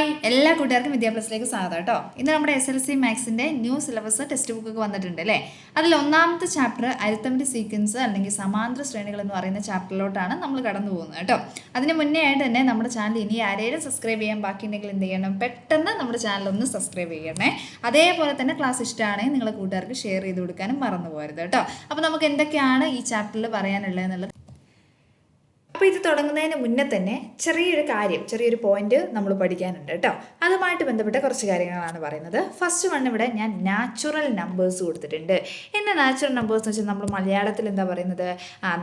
Hi എല്ലാ കൂട്ടുകാർക്കും വിദ്യാ പ്ലസിലേക്ക് സ്വാഗതം കേട്ടോ. ഇന്ന് നമ്മുടെ SLC മാത്സിൻ്റെ ന്യൂ സിലബസ് ടെക്സ്റ്റ് ബുക്കൊക്കെ വന്നിട്ടുണ്ട് അല്ലേ. അതിൽ ഒന്നാമത്തെ ചാപ്റ്റർ അരിത്തമെറ്റിക് സീക്വൻസ് അല്ലെങ്കിൽ സമാന്തര ശ്രേണികൾ എന്ന് പറയുന്ന ചാപ്റ്ററിലോട്ടാണ് നമ്മൾ കടന്നു പോകുന്നത് കേട്ടോ. അതിന് മുന്നേ ആയിട്ട് തന്നെ നമ്മുടെ ചാനൽ ഇനി ആരെയും സബ്സ്ക്രൈബ് ചെയ്യാൻ ബാക്കിയുണ്ടെങ്കിൽ എന്ത് ചെയ്യണം, പെട്ടെന്ന് നമ്മുടെ ചാനൽ ഒന്ന് സബ്സ്ക്രൈബ് ചെയ്യണേ. അതേപോലെ തന്നെ ക്ലാസ് ഇഷ്ടമാണെങ്കിൽ നിങ്ങളെ കൂട്ടുകാർക്ക് ഷെയർ ചെയ്ത് കൊടുക്കാനും മറന്നു പോകരുത് കേട്ടോ. അപ്പോൾ നമുക്ക് എന്തൊക്കെയാണ് ഈ ചാപ്റ്ററിൽ പറയാനുള്ളത് എന്നുള്ളത്. അപ്പോൾ ഇത് തുടങ്ങുന്നതിന് മുന്നേ തന്നെ ചെറിയൊരു പോയിന്റ് നമ്മൾ പഠിക്കാനുണ്ട് കേട്ടോ. അതുമായിട്ട് ബന്ധപ്പെട്ട കുറച്ച് കാര്യങ്ങളാണ് പറയുന്നത്. ഫസ്റ്റ് വൺ ഇവിടെ ഞാൻ നാച്ചുറൽ നമ്പേഴ്സ് കൊടുത്തിട്ടുണ്ട്. എന്താ നാച്ചുറൽ നമ്പേഴ്സ് എന്ന് വെച്ചാൽ നമ്മൾ മലയാളത്തിൽ എന്താ പറയുന്നത്,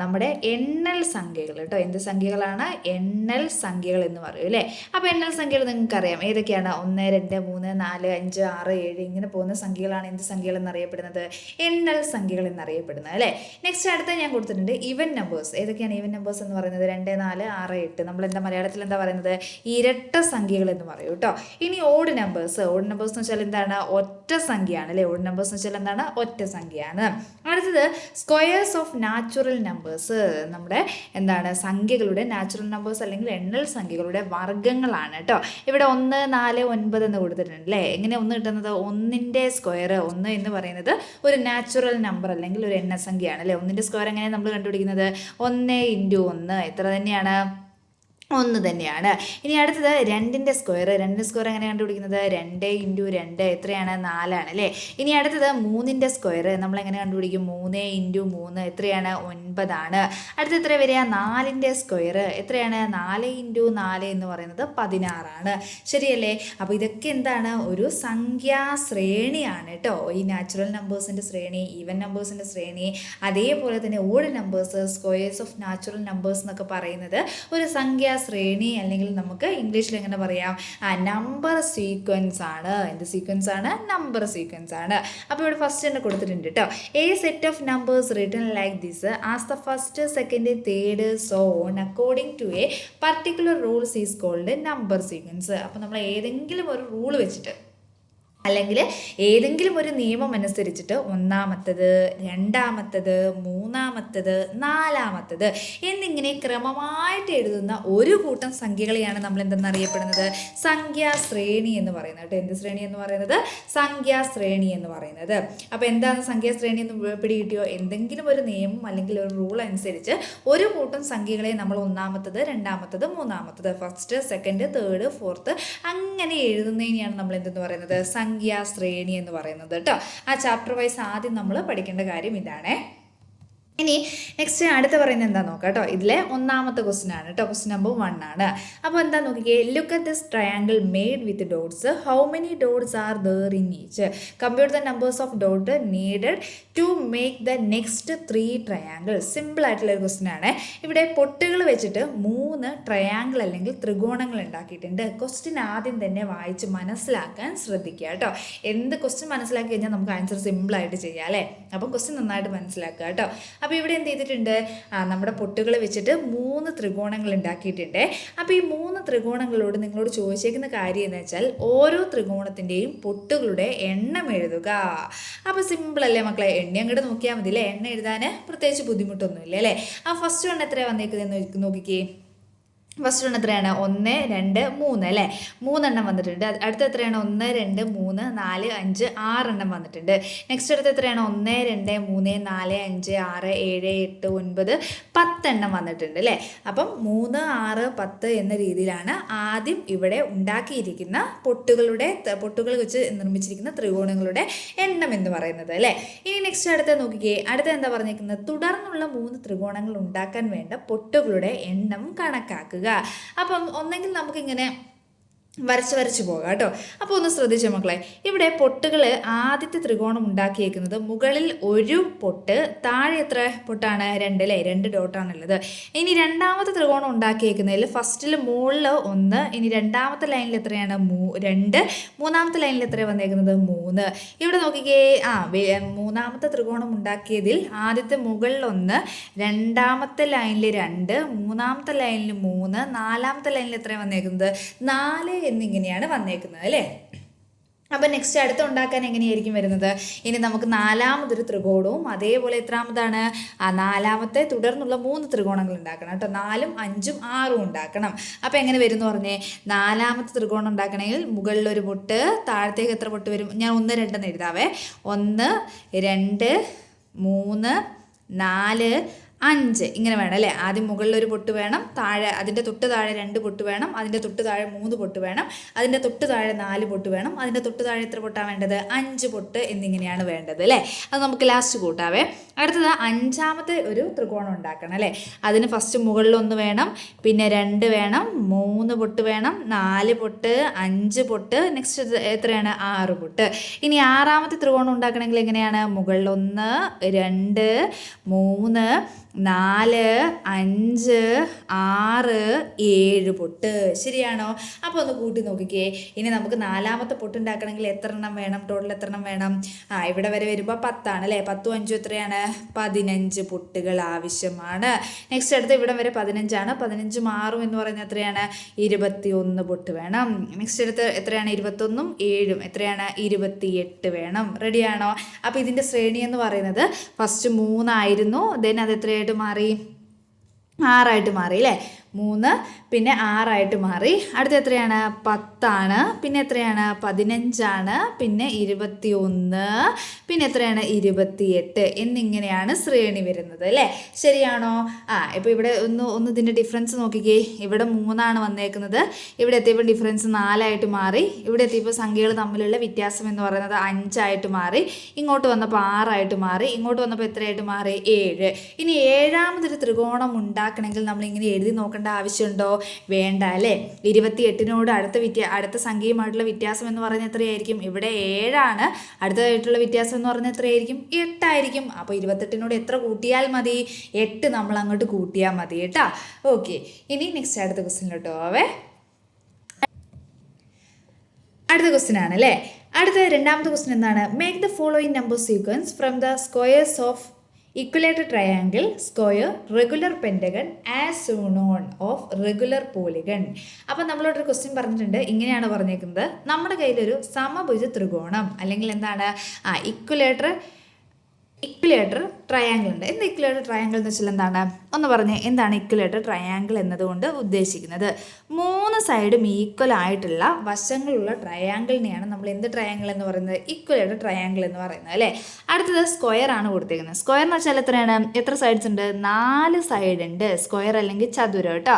നമ്മുടെ എണ്ണൽ സംഖ്യകൾ കേട്ടോ. എന്ത് സംഖ്യകളാണ്? എണ്ണൽ സംഖ്യകൾ എന്ന് പറയും അല്ലേ. അപ്പോൾ എണ്ണൽ സംഖ്യകൾ നിങ്ങൾക്കറിയാം ഏതൊക്കെയാണ്? 1, 2, 3, 4, 5, 6, 7 ഇങ്ങനെ പോകുന്ന സംഖ്യകളാണ് എന്ത് സംഖ്യകൾ എന്നറിയപ്പെടുന്നത്? എണ്ണൽ സംഖ്യകൾ എന്നറിയപ്പെടുന്നത് അല്ലേ. നെക്സ്റ്റ് അടുത്ത ഞാൻ കൊടുത്തിട്ടുണ്ട് ഈവൻ നമ്പേഴ്സ്. ഏതൊക്കെയാണ് ഈവൻ നമ്പേഴ്സ് എന്ന് പറയുന്നത്? 2, 4, 6, 8. നമ്മൾ എന്താ മലയാളത്തിൽ എന്താ പറയുന്നത്? ഇരട്ട സംഖ്യകൾ എന്ന് പറയും കേട്ടോ. ഇനി ഓഡ് നമ്പേഴ്സ് എന്ന് വെച്ചാൽ എന്താണ്? ഒറ്റ സംഖ്യയാണ് അല്ലേ. ഓഡ് നമ്പേഴ്സ് എന്ന് വെച്ചാൽ എന്താണ്? ഒറ്റ സംഖ്യയാണ്. അടുത്തത് സ്ക്വയേഴ്സ് ഓഫ് നാച്ചുറൽ നമ്പേഴ്സ്. നമ്മുടെ എന്താണ് സംഖ്യകളുടെ നാച്ചുറൽ നമ്പേഴ്സ് അല്ലെങ്കിൽ എണ്ണൽ സംഖ്യകളുടെ വർഗ്ഗങ്ങളാണ് കേട്ടോ. ഇവിടെ 1, 4, 9 എന്ന് കൊടുത്തിട്ടുണ്ട് അല്ലേ. എങ്ങനെ 1 കിട്ടുന്നത്? 1ന്റെ സ്ക്വയർ. 1 എന്ന് പറയുന്നത് ഒരു നാച്ചുറൽ നമ്പർ അല്ലെങ്കിൽ ഒരു എണ്ണസംഖ്യയാണ് അല്ലേ. 1ന്റെ സ്ക്വയർ എങ്ങനെയാണ് നമ്മൾ കണ്ടുപിടിക്കുന്നത്? 1 × 1 എത്ര തന്നെയാണ്? 1 തന്നെയാണ്. ഇനി അടുത്തത് 2ന്റെ സ്ക്വയർ. 2ന്റെ സ്ക്വയർ എങ്ങനെ കണ്ടുപിടിക്കുന്നത്? 2 × 2 എത്രയാണ്? 4 ആണ് അല്ലേ. ഇനി അടുത്തത് 3ന്റെ സ്ക്വയർ നമ്മൾ എങ്ങനെ കണ്ടുപിടിക്കും? 3 × 3 എത്രയാണ്? 9 ആണ്. അടുത്ത എത്ര വരിക? 4ന്റെ സ്ക്വയർ എത്രയാണ്? 4 × 4 എന്ന് പറയുന്നത് 16 ആണ്. ശരിയല്ലേ. അപ്പോൾ ഇതൊക്കെ എന്താണ്? ഒരു സംഖ്യാശ്രേണിയാണ് കേട്ടോ. ഈ നാച്ചുറൽ നമ്പേഴ്സിൻ്റെ ശ്രേണി, ഈവൻ നമ്പേഴ്സിൻ്റെ ശ്രേണി, അതേപോലെ തന്നെ odd numbers, squares of natural numbers എന്നൊക്കെ പറയുന്നത് ഒരു ശ്രേണി അല്ലെങ്കിൽ നമുക്ക് ഇംഗ്ലീഷിൽ എങ്ങനെ പറയാം? നമ്പർ സീക്വൻസ് ആണ്. എന്ത് സീക്വൻസ് ആണ്? നമ്പർ സീക്വൻസ് ആണ്. അപ്പോൾ ഇവിടെ ഫസ്റ്റ് തന്നെ കൊടുത്തിട്ടുണ്ട് കേട്ടോ. A set of numbers written like this as the first, second, third so on according to a particular rules is called number sequence. അപ്പോൾ നമ്മൾ ഏതെങ്കിലും ഒരു റൂൾ വെച്ചിട്ട് അല്ലെങ്കിൽ ഏതെങ്കിലും ഒരു നിയമം അനുസരിച്ചിട്ട് ഒന്നാമത്തത്, രണ്ടാമത്തത്, മൂന്നാമത്തത്, നാലാമത്തത് എന്നിങ്ങനെ ക്രമമായിട്ട് എഴുതുന്ന ഒരു കൂട്ടം സംഖ്യകളെയാണ് നമ്മൾ എന്തെന്നറിയപ്പെടുന്നത്? സംഖ്യാശ്രേണി എന്ന് പറയുന്നത് കേട്ടോ. എന്ത് ശ്രേണി എന്ന് പറയുന്നത്? സംഖ്യാശ്രേണി എന്ന് പറയുന്നത്. അപ്പോൾ എന്താണ് സംഖ്യാശ്രേണി എന്ന് പിടികിട്ടിയോ? എന്തെങ്കിലും ഒരു നിയമം അല്ലെങ്കിൽ ഒരു റൂൾ അനുസരിച്ച് ഒരു കൂട്ടം സംഖ്യകളെ നമ്മൾ ഒന്നാമത്തത്, രണ്ടാമത്തത്, മൂന്നാമത്തത്, ഫസ്റ്റ്, സെക്കൻഡ്, തേർഡ്, ഫോർത്ത് അങ്ങനെ എഴുതുന്നതിനെയാണ് നമ്മൾ എന്തെന്ന് പറയുന്നത്? സംഖ്യാശ്രേണി എന്ന് പറയുന്നത് കേട്ടോ. ആ ചാപ്റ്റർ വൈസ് ആദ്യം നമ്മൾ പഠിക്കേണ്ട കാര്യം ഇതാണ്. ഇനി നെക്സ്റ്റ് അടുത്ത് പറയുന്നത് എന്താ നോക്കാം കേട്ടോ. ഇതിലെ ഒന്നാമത്തെ ക്വസ്റ്റ്യൻ ആണ് കേട്ടോ. ക്വസ്റ്റ്യൻ നമ്പർ 1 ആണ്. അപ്പോൾ എന്താ നോക്കിക്കേ. Look at this triangle made with dots. How many dots are there in each? Compute the numbers of dot needed to make the next 3 triangle. Simple ആയിട്ടുള്ള ഒരു ക്വസ്റ്റ്യൻ ആണ്. ഇവിടെ പൊട്ടുകൾ വെച്ചിട്ട് 3 ട്രയാങ്കിൾ അല്ലെങ്കിൽ ത്രികോണങ്ങൾ ഉണ്ടാക്കിയിട്ടുണ്ട്. ക്വസ്റ്റ്യൻ ആദ്യം തന്നെ വായിച്ച് മനസ്സിലാക്കാൻ ശ്രദ്ധിക്കുക കേട്ടോ. എന്ത് ക്വസ്റ്റ്യൻ മനസ്സിലാക്കി കഴിഞ്ഞാൽ നമുക്ക് ആൻസർ സിമ്പിളായിട്ട് ചെയ്യാം അല്ലേ. അപ്പം ക്വസ്റ്റ്യൻ നന്നായിട്ട് മനസ്സിലാക്കുക കേട്ടോ. അപ്പോൾ ഇവിടെ എന്ത് ചെയ്തിട്ടുണ്ട്? നമ്മുടെ പൊട്ടുകൾ വെച്ചിട്ട് 3 ത്രികോണങ്ങൾ ഉണ്ടാക്കിയിട്ടുണ്ട്. അപ്പോൾ ഈ 3 ത്രികോണങ്ങളോട് നിങ്ങളോട് ചോദിച്ചേക്കുന്ന കാര്യം എന്ന് വെച്ചാൽ ഓരോ ത്രികോണത്തിൻ്റെയും പൊട്ടുകളുടെ എണ്ണം എഴുതുക. അപ്പോൾ സിമ്പിൾ അല്ലേ മക്കളെ. എണ്ണ അങ്ങോട്ട് നോക്കിയാൽ മതി അല്ലേ. എണ്ണ എഴുതാൻ പ്രത്യേകിച്ച് ബുദ്ധിമുട്ടൊന്നുമില്ല അല്ലേ. ആ ഫസ്റ്റ് വൺ എത്രയാണ് വന്നേക്കുന്നതെന്ന് നോക്കിക്കേ. ഫസ്റ്റ് വൺ എത്രയാണ്? 1, 2, 3 അല്ലേ. 3 എണ്ണം വന്നിട്ടുണ്ട്. അടുത്ത എത്രയാണ്? 1, 2, 3, 4, 5, 6 എണ്ണം വന്നിട്ടുണ്ട്. നെക്സ്റ്റ് അടുത്ത് എത്രയാണ്? 1, 2, 3, 4, 5, 6, 7, 8, 9, 10 എണ്ണം വന്നിട്ടുണ്ട് അല്ലേ. അപ്പം 3, 6, 10 എന്ന രീതിയിലാണ് ആദ്യം ഇവിടെ ഉണ്ടാക്കിയിരിക്കുന്ന പൊട്ടുകൾ വെച്ച് നിർമ്മിച്ചിരിക്കുന്ന ത്രികോണങ്ങളുടെ എണ്ണം എന്ന് പറയുന്നത് അല്ലേ. ഇനി നെക്സ്റ്റ് അടുത്ത നോക്കിക്കേ. അടുത്ത എന്താ പറഞ്ഞിരിക്കുന്നത്? തുടർന്നുള്ള 3 ത്രികോണങ്ങൾ ഉണ്ടാക്കാൻ വേണ്ട പൊട്ടുകളുടെ എണ്ണം കണക്കാക്കുക. അപ്പം ഒന്നെങ്കിൽ നമുക്കിങ്ങനെ വരച്ച് പോകാം കേട്ടോ. അപ്പോൾ ഒന്ന് ശ്രദ്ധിച്ചോ മക്കളെ. ഇവിടെ പൊട്ടുകൾ ആദ്യത്തെ ത്രികോണം ഉണ്ടാക്കിയേക്കുന്നത് മുകളിൽ ഒരു പൊട്ട്, താഴെ എത്ര പൊട്ടാണ്? 2 അല്ലേ. 2 ഡോട്ടാണുള്ളത്. ഇനി രണ്ടാമത്തെ ത്രികോണം ഉണ്ടാക്കിയേക്കുന്നതിൽ ഫസ്റ്റിൽ മുകളിൽ 1, ഇനി രണ്ടാമത്തെ ലൈനിൽ എത്രയാണ്? 2, മൂന്നാമത്തെ ലൈനിൽ എത്രയാണ് വന്നേക്കുന്നത്? 3. ഇവിടെ നോക്കിക്കേ. മൂന്നാമത്തെ ത്രികോണം ഉണ്ടാക്കിയതിൽ ആദ്യത്തെ മുകളിൽ 1, രണ്ടാമത്തെ ലൈനിൽ 2, മൂന്നാമത്തെ ലൈനിൽ 3, നാലാമത്തെ ലൈനിൽ എത്രയാണ് വന്നേക്കുന്നത്? 4 എന്നിങ്ങനെയാണ് വന്നേക്കുന്നത് അല്ലേ. അപ്പം നെക്സ്റ്റ് അടുത്ത് ഉണ്ടാക്കാൻ എങ്ങനെയായിരിക്കും വരുന്നത്? ഇനി നമുക്ക് നാലാമതൊരു ത്രികോണവും അതേപോലെ എത്രാമതാണ് നാലാമത്തെ തുടർന്നുള്ള 3 ത്രികോണങ്ങൾ ഉണ്ടാക്കണം കേട്ടോ. 4ഉം 5ഉം 6ഉം ഉണ്ടാക്കണം. അപ്പം എങ്ങനെ വരും എന്ന് പറഞ്ഞേ, നാലാമത്തെ ത്രികോണം ഉണ്ടാക്കണമെങ്കിൽ മുകളിലൊരു പൊട്ട്, താഴത്തേക്ക് എത്ര പൊട്ട് വരും? ഞാൻ 1 2 എന്ന് എഴുതാവേ. 1 2 3 4 5 ഇങ്ങനെ വേണം അല്ലേ. ആദ്യം മുകളിലൊരു പൊട്ട് വേണം, താഴെ അതിൻ്റെ തൊട്ട് താഴെ 2 പൊട്ട് വേണം, അതിൻ്റെ തൊട്ട് താഴെ 3 പൊട്ട് വേണം, അതിൻ്റെ തൊട്ട് താഴെ 4 പൊട്ട് വേണം, അതിൻ്റെ തൊട്ട് താഴെ എത്ര പൊട്ടാണ് വേണ്ടത്? 5 പൊട്ട് എന്നിങ്ങനെയാണ് വേണ്ടത് അല്ലേ. അത് നമുക്ക് ലാസ്റ്റ് കൂട്ടാവേ. അടുത്തത് 5ാമത്തെ ഒരു ത്രികോണം ഉണ്ടാക്കണം അല്ലേ. അതിന് ഫസ്റ്റ് മുകളിൽ 1 വേണം, പിന്നെ 2 വേണം, 3 പൊട്ട് വേണം, 4 പൊട്ട്, 5 പൊട്ട്, നെക്സ്റ്റ് എത്രയാണ്? 6 പൊട്ട്. ഇനി 6ാമത്തെ ത്രികോണം ഉണ്ടാക്കണമെങ്കിൽ എങ്ങനെയാണ്? മുകളിൽ 1 2 3 4 5 6 7 പൊട്ട്. ശരിയാണോ? അപ്പോൾ ഒന്ന് കൂട്ടി നോക്കിക്കേ. ഇനി നമുക്ക് 4ാമത്തെ പൊട്ട് ഉണ്ടാക്കണമെങ്കിൽ എത്ര എണ്ണം വേണം? ടോട്ടൽ എത്ര എണ്ണം വേണം? ഇവിടെ വരെ വരുമ്പോൾ 10 ആണ് അല്ലേ. 10ഉം 5ഉം എത്രയാണ്? 15 പൊട്ടുകൾ ആവശ്യമാണ്. നെക്സ്റ്റ് അടുത്ത് ഇവിടെ വരെ 15 ആണ്. 15ഉം 6ഉം എന്ന് പറയുന്നത് എത്രയാണ്? 21 പൊട്ട് വേണം. നെക്സ്റ്റ് അടുത്ത് എത്രയാണ്? 21ഉം 7ഉം എത്രയാണ്? 28 വേണം. റെഡിയാണോ? അപ്പോൾ ഇതിൻ്റെ ശ്രേണി എന്ന് പറയുന്നത് ഫസ്റ്റ് 3 ആയിരുന്നു, ദെൻ അത് എത്രയായിട്ട് മാറി? 6 മാറി അല്ലേ. 3 പിന്നെ 6 മാറി. അടുത്ത എത്രയാണ്? 10 പിന്നെ എത്രയാണ്? 15 പിന്നെ 21 പിന്നെ എത്രയാണ്? 28 എന്നിങ്ങനെയാണ് ശ്രേണി വരുന്നത് അല്ലേ. ശരിയാണോ? ഇപ്പോൾ ഇവിടെ ഒന്ന് ഇതിൻ്റെ ഡിഫറൻസ് നോക്കിക്കേ. ഇവിടെ 3 വന്നേക്കുന്നത്, ഇവിടെ എത്തിയപ്പോൾ ഡിഫറൻസ് 4 മാറി, ഇവിടെ എത്തിയപ്പോൾ സംഖ്യകൾ തമ്മിലുള്ള വ്യത്യാസം എന്ന് പറയുന്നത് 5 മാറി, ഇങ്ങോട്ട് വന്നപ്പോൾ 6 മാറി, ഇങ്ങോട്ട് വന്നപ്പോൾ എത്രയായിട്ട് മാറി? 7. ഇനി 7ാമതൊരു ത്രികോണം ഉണ്ടാക്കണമെങ്കിൽ നമ്മൾ ഇങ്ങനെ എഴുതി നോക്കേണ്ട ആവശ്യമുണ്ടോ? വേണ്ട അല്ലേ. 28നോട് അടുത്ത സംഖ്യയുമായിട്ടുള്ള വ്യത്യാസം എന്ന് പറയുന്നത് എത്രയായിരിക്കും? ഇവിടെ 7 അടുത്തതായിട്ടുള്ള വ്യത്യാസം എന്ന് പറയുന്നത് എത്രയായിരിക്കും? 8 ആയിരിക്കും. അപ്പോൾ 28നോട് എത്ര കൂട്ടിയാൽ മതി? 8 നമ്മൾ അങ്ങോട്ട് കൂട്ടിയാൽ മതി കേട്ടോ. ഓക്കെ, ഇനി നെക്സ്റ്റ് അടുത്ത ക്വസ്റ്റ്യനിലോട്ട് പോവേ. അടുത്ത ക്വസ്റ്റ്യൻ ആണ് അല്ലേ. അടുത്ത 2ാമത്തെ ക്വസ്റ്റ്യൻ എന്താണ്? Make the following number sequence from the squares of equilateral triangle, square, regular pentagon as shown of regular polygon. അപ്പം നമ്മളോടൊരു ക്വസ്റ്റ്യൻ പറഞ്ഞിട്ടുണ്ട്. ഇങ്ങനെയാണ് പറഞ്ഞേക്കുന്നത്, നമ്മുടെ കയ്യിലൊരു സമഭുജ ത്രികോണം അല്ലെങ്കിൽ എന്താണ് ഇക്വലേറ്റർ ട്രയാങ്കിൾ ഉണ്ട്. എന്താ ഇക്വലേറ്റർ ട്രയാങ്കിൾ എന്ന് വെച്ചാൽ എന്താണ്? ഒന്ന് പറഞ്ഞേ, എന്താണ് ഇക്വലേറ്റർ ട്രയാങ്കിൾ എന്നതുകൊണ്ട് ഉദ്ദേശിക്കുന്നത്? 3 സൈഡും ഈക്വൽ ആയിട്ടുള്ള വശങ്ങളുള്ള ട്രയാങ്കിളിനെയാണ് നമ്മൾ എന്ത് ട്രയാങ്കിൾ എന്ന് പറയുന്നത്? ഇക്വലേറ്റർ ട്രയാങ്കിൾ എന്ന് പറയുന്നത് അല്ലേ. അടുത്തത് സ്ക്വയർ ആണ് കൊടുത്തിരിക്കുന്നത്. സ്ക്വയർ എന്ന് വെച്ചാൽ എത്രയാണ്? എത്ര സൈഡ്സ് ഉണ്ട്? 4 സൈഡ് ഉണ്ട്. സ്ക്വയർ അല്ലെങ്കിൽ ചതുരം കേട്ടോ.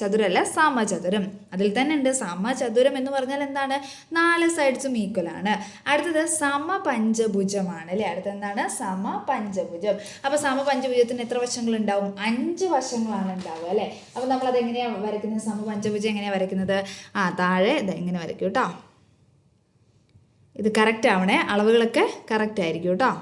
ചതുരല്ല സമചതുരം. അതിൽ തന്നെ ഉണ്ട് സമചതുരം എന്ന് പറഞ്ഞാൽ എന്താണ്? 4 സൈഡ്സും ഈക്വൽ ആണ്. അടുത്തത് സമപഞ്ചഭുജമാണ് അല്ലേ. അടുത്ത എന്താണ്? സമപഞ്ചഭുജം. അപ്പോൾ സമപഞ്ചഭുജത്തിന് എത്ര വശങ്ങൾ ഉണ്ടാവും? 5 വശങ്ങളാണ് ഉണ്ടാവുക അല്ലേ. അപ്പോൾ നമ്മളത് എങ്ങനെയാണ് വരയ്ക്കുന്നത്? സമപഞ്ചഭുജം എങ്ങനെയാണ് വരയ്ക്കുന്നത്? താഴെ ഇങ്ങനെ വരയ്ക്കും കേട്ടോ. ഇത് കറക്റ്റ് ആവണേ, അളവുകളൊക്കെ കറക്റ്റ് ആയിരിക്കും കേട്ടോ.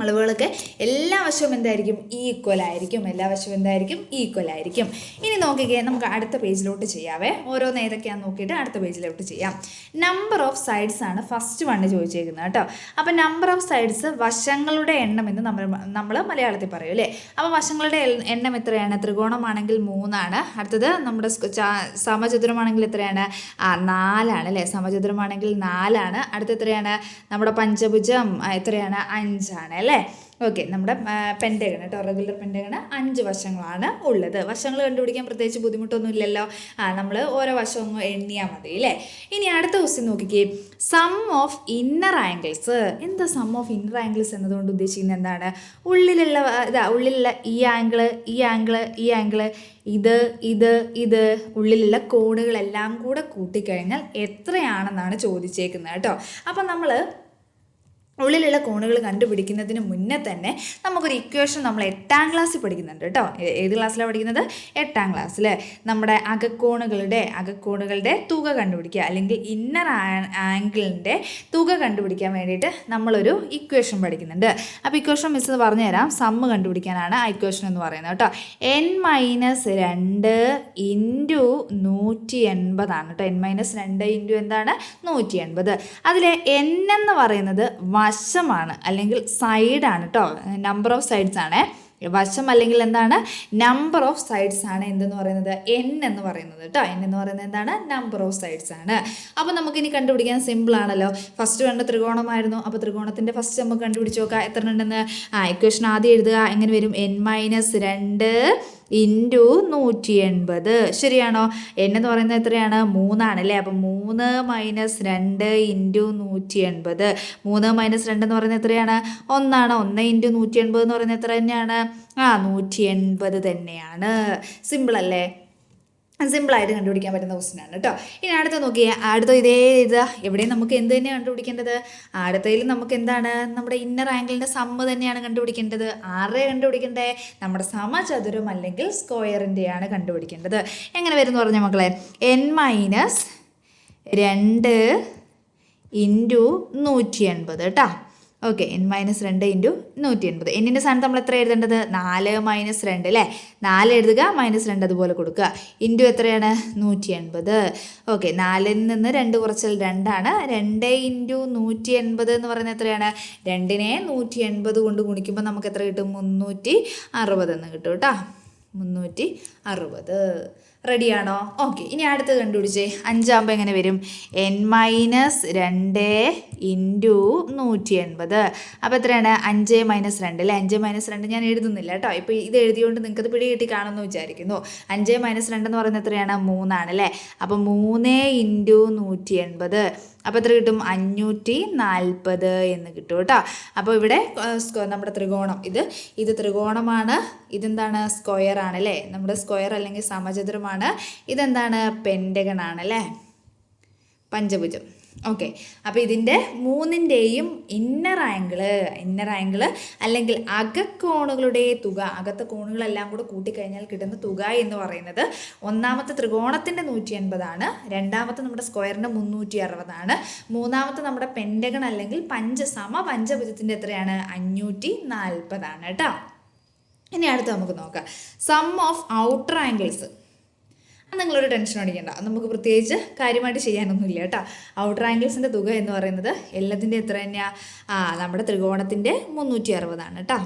അളവുകളൊക്കെ എല്ലാ വശവും എന്തായിരിക്കും? ഈക്വൽ ആയിരിക്കും. എല്ലാ വശവും എന്തായിരിക്കും? ഈക്വൽ ആയിരിക്കും. ഇനി നോക്കിക്കേ, നമുക്ക് അടുത്ത പേജിലോട്ട് ചെയ്യാവേ. ഓരോന്ന് ഏതൊക്കെയാണെന്ന് നോക്കിയിട്ട് അടുത്ത പേജിലോട്ട് ചെയ്യാം. നമ്പർ ഓഫ് സൈഡ്സ് ആണ് ഫസ്റ്റ് 1 ചോദിച്ചേക്കുന്നത് കേട്ടോ. അപ്പം നമ്പർ ഓഫ് സൈഡ്സ് വശങ്ങളുടെ എണ്ണം എന്ന് നമ്മൾ മലയാളത്തിൽ പറയും അല്ലേ. അപ്പോൾ വശങ്ങളുടെ എണ്ണം എത്രയാണ്? ത്രികോണമാണെങ്കിൽ 3 ആണ്. അടുത്തത് നമ്മുടെ സമചതുരമാണെങ്കിൽ എത്രയാണ്? 4 ആണ് അല്ലേ. സമചതുരമാണെങ്കിൽ 4 ആണ്. അടുത്ത എത്രയാണ്? നമ്മുടെ പഞ്ചഭുജം എത്രയാണ്? 5 ആണ് അല്ലേ. ഓക്കെ, നമ്മുടെ പെൻറ്റഗൺ കേട്ടോ, റെഗുലർ പെൻറ്റഗണ് 5 വശങ്ങളാണ് ഉള്ളത്. വശങ്ങൾ കണ്ടുപിടിക്കാൻ പ്രത്യേകിച്ച് ബുദ്ധിമുട്ടൊന്നും ഇല്ലല്ലോ. നമ്മൾ ഓരോ വശവും എണ്ണിയാൽ മതി അല്ലേ. ഇനി അടുത്ത ക്വസ്റ്റ്യൻ നോക്കിക്കേ, സം ഓഫ് ഇന്നർ ആംഗിൾസ്. എന്താ സം ഓഫ് ഇന്നർ ആംഗിൾസ് എന്നതുകൊണ്ട് ഉദ്ദേശിക്കുന്നത് എന്താണ്? ഉള്ളിലുള്ള ഈ ആംഗിള്, ഈ ആംഗിള്, ഈ ആംഗിള്, ഇത് ഉള്ളിലുള്ള കോണുകളെല്ലാം കൂടെ കൂട്ടിക്കഴിഞ്ഞാൽ എത്രയാണെന്നാണ് ചോദിച്ചേക്കുന്നത് കേട്ടോ. അപ്പം നമ്മൾ ഉള്ളിലുള്ള കോണുകൾ കണ്ടുപിടിക്കുന്നതിന് മുന്നേ തന്നെ നമുക്കൊരു ഇക്വേഷൻ നമ്മൾ 8ാം ക്ലാസ്സിൽ പഠിക്കുന്നുണ്ട് കേട്ടോ. ഏത് ക്ലാസ്സിലാണ് പഠിക്കുന്നത്? 8ാം ക്ലാസ്സിൽ. നമ്മുടെ അകക്കോണുകളുടെ തുക കണ്ടുപിടിക്കുക അല്ലെങ്കിൽ ഇന്നർ ആംഗിളിൻ്റെ തുക കണ്ടുപിടിക്കാൻ വേണ്ടിയിട്ട് നമ്മളൊരു ഇക്വേഷൻ പഠിക്കുന്നുണ്ട്. അപ്പോൾ ഇക്വേഷൻ മിസ് പറഞ്ഞു തരാം. സമ്മ് കണ്ടുപിടിക്കാനാണ് ആ ഇക്വേഷൻ എന്ന് പറയുന്നത് കേട്ടോ. n-2 ഇൻറ്റു 180 ആണ് കേട്ടോ. n-2 ഇൻറ്റു എന്താണ്? 180. അതിലെ n എന്ന് പറയുന്നത് വശമാണ് അല്ലെങ്കിൽ സൈഡാണ് കേട്ടോ. നമ്പർ ഓഫ് സൈഡ്സ് ആണ്. വശം അല്ലെങ്കിൽ എന്താണ് നമ്പർ ഓഫ് സൈഡ്സ് ആണ് എന്തെന്ന് പറയുന്നത് n എന്ന് പറയുന്നത് കേട്ടോ. n എന്ന് പറയുന്നത് എന്താണ് നമ്പർ ഓഫ് സൈഡ്സ് ആണ്. അപ്പോൾ നമുക്കിനി കണ്ടുപിടിക്കാൻ സിമ്പിൾ ആണല്ലോ. ഫസ്റ്റ് കണ്ട ത്രികോണമായിരുന്നു. അപ്പോൾ ത്രികോണത്തിൻ്റെ ഫസ്റ്റ് നമുക്ക് കണ്ടുപിടിച്ച് നോക്കാം എത്ര ഉണ്ടെന്ന്. ഇക്വേഷൻ ആദ്യം എഴുതുക. എങ്ങനെ വരും? n-2 into 180. ശരിയാണോ? n എന്ന് പറയുന്നത് എത്രയാണ്? 3 ആണല്ലേ. അപ്പം 3 - 2 ഇൻറ്റു 180. 3 - 2 എന്ന് പറയുന്നത് എത്രയാണ്? 1 ആണ്. 1 ഇൻറ്റു 180 എന്ന് പറയുന്നത് എത്ര തന്നെയാണ്? 180 തന്നെയാണ്. സിമ്പിൾ അല്ലേ? സിമ്പിളായിട്ട് കണ്ടുപിടിക്കാൻ പറ്റുന്ന ക്വസ്റ്റ്യൻ ആണ് കേട്ടോ. ഇനി അടുത്ത നോക്കിയേ. അടുത്ത ഇതേ ഇതാ എവിടെയും നമുക്ക് എന്ത് തന്നെയാണ് കണ്ടുപിടിക്കേണ്ടത്? അടുത്തതിൽ നമുക്ക് എന്താണ് നമ്മുടെ ഇന്നർ ആംഗിളിൻ്റെ സമ്മ് തന്നെയാണ് കണ്ടുപിടിക്കേണ്ടത്. ആരുടെ കണ്ടുപിടിക്കേണ്ടത്? നമ്മുടെ സമചതുരം അല്ലെങ്കിൽ സ്ക്വയറിൻ്റെയാണ് കണ്ടുപിടിക്കേണ്ടത്. എങ്ങനെ വരും എന്ന് പറഞ്ഞ മക്കളെ? n-2 ഇൻറ്റു 180 കേട്ടോ. Okay, n-2 into 180. എന്നിൻ്റെ സ്ഥാനത്ത് നമ്മൾ എത്ര എഴുതേണ്ടത്? 4 - 2 അല്ലേ. 4 എഴുതുക, -2 അതുപോലെ കൊടുക്കുക. ഇൻറ്റു എത്രയാണ്? 180. ഓക്കെ, 4ൽ നിന്ന് 2 കുറച്ചാൽ 2 ആണ്. 2 ഇൻറ്റു 180 എന്ന് പറയുന്നത് എത്രയാണ്? 2നെ 180 കൊണ്ട് ഗുണിക്കുമ്പോൾ നമുക്ക് എത്ര കിട്ടും? 360 എന്ന് കിട്ടും കേട്ടോ. 360. റെഡിയാണോ? ഓക്കെ, ഇനി അടുത്തത് കണ്ടുപിടിച്ചേ. 5ആകുമ്പോൾ എങ്ങനെ വരും? n-2 into 180. അപ്പോൾ എത്രയാണ്? 5 - 2 അല്ലേ. 5 - 2 ഞാൻ എഴുതുന്നില്ല കേട്ടോ. ഇപ്പോൾ ഇത് എഴുതിയോണ്ട് നിങ്ങൾക്കത് പിടി കിട്ടി കാണുമെന്ന് വിചാരിക്കുന്നു. 5 - 2 എന്ന് പറയുന്നത് എത്രയാണ്? 3 ആണല്ലേ. അപ്പോൾ 3 ഇൻറ്റു 180. അപ്പോൾ എത്ര കിട്ടും? 540 എന്ന് കിട്ടും കേട്ടോ. അപ്പോൾ ഇവിടെ നമ്മുടെ ത്രികോണം ഇത് ത്രികോണമാണ്. ഇതെന്താണ്? സ്ക്വയർ ആണല്ലേ. നമ്മുടെ സ്ക്വയർ അല്ലെങ്കിൽ സമചതുരമാണ്. ഇതെന്താണ്? പെൻറ്റഗൺ ആണല്ലേ, പഞ്ചഭുജം. ഓക്കെ, അപ്പോൾ ഇതിൻ്റെ മൂന്നിൻ്റെയും ഇന്നർ ആംഗിള് അല്ലെങ്കിൽ അകക്കോണുകളുടെ തുക, അകത്തെ കോണുകളെല്ലാം കൂടെ കൂട്ടിക്കഴിഞ്ഞാൽ കിട്ടുന്ന തുക എന്ന് പറയുന്നത് ഒന്നാമത്തെ ത്രികോണത്തിൻ്റെ 180 ആണ്. രണ്ടാമത്തെ നമ്മുടെ സ്ക്വയറിൻ്റെ 360 ആണ്. മൂന്നാമത്തെ നമ്മുടെ പെൻറ്റഗൺ അല്ലെങ്കിൽ പഞ്ചഭുജത്തിൻ്റെ എത്രയാണ്? 540 ആണ് കേട്ടോ. ഇനി അടുത്ത് നമുക്ക് നോക്കാം സം ഓഫ് ഔട്ടർ ആംഗിൾസ്. നിങ്ങളൊരു ടെൻഷൻ അടിക്കേണ്ട, നമുക്ക് പ്രത്യേകിച്ച് കാര്യമായിട്ട് ചെയ്യാനൊന്നുമില്ല കേട്ടോ. ഔട്ടർ ആംഗിൾസിൻ്റെ തുക എന്ന് പറയുന്നത് എല്ലാത്തിൻ്റെ എത്ര തന്നെയാണ്? നമ്മുടെ ത്രികോണത്തിൻ്റെ 360 ആണ് കേട്ടോ.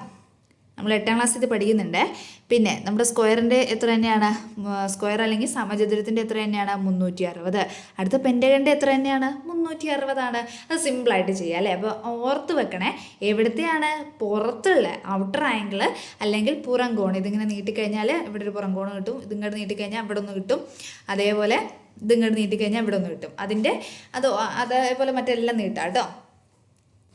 നമ്മൾ 8ാം ക്ലാസ്സിൽ ഇത് പഠിക്കുന്നുണ്ട്. പിന്നെ നമ്മുടെ സ്ക്വയറിൻ്റെ എത്ര തന്നെയാണ്? സ്ക്വയർ അല്ലെങ്കിൽ സമചതുരത്തിൻ്റെ എത്ര തന്നെയാണ്? 360. അടുത്ത പെൻറ്റഗണിൻ്റെ എത്ര തന്നെയാണ്? 360 ആണ്. അത് സിമ്പിളായിട്ട് ചെയ്യാം അല്ലേ. അപ്പോൾ ഓർത്ത് വെക്കണേ, എവിടത്തെയാണ് പുറത്തുള്ള ഔട്ടർ ആംഗിൾ അല്ലെങ്കിൽ പുറം കോൺ. ഇതിങ്ങനെ നീട്ടിക്കഴിഞ്ഞാൽ ഇവിടെ ഒരു പുറം കോൺ കിട്ടും. ഇതിങ്ങോട്ട് നീട്ടിക്കഴിഞ്ഞാൽ ഇവിടെ ഒന്ന് കിട്ടും. അതേപോലെ ഇതിങ്ങോട്ട് നീട്ടിക്കഴിഞ്ഞാൽ ഇവിടെ ഒന്ന് കിട്ടും. അതേപോലെ മറ്റെല്ലാം നീട്ടാം കേട്ടോ.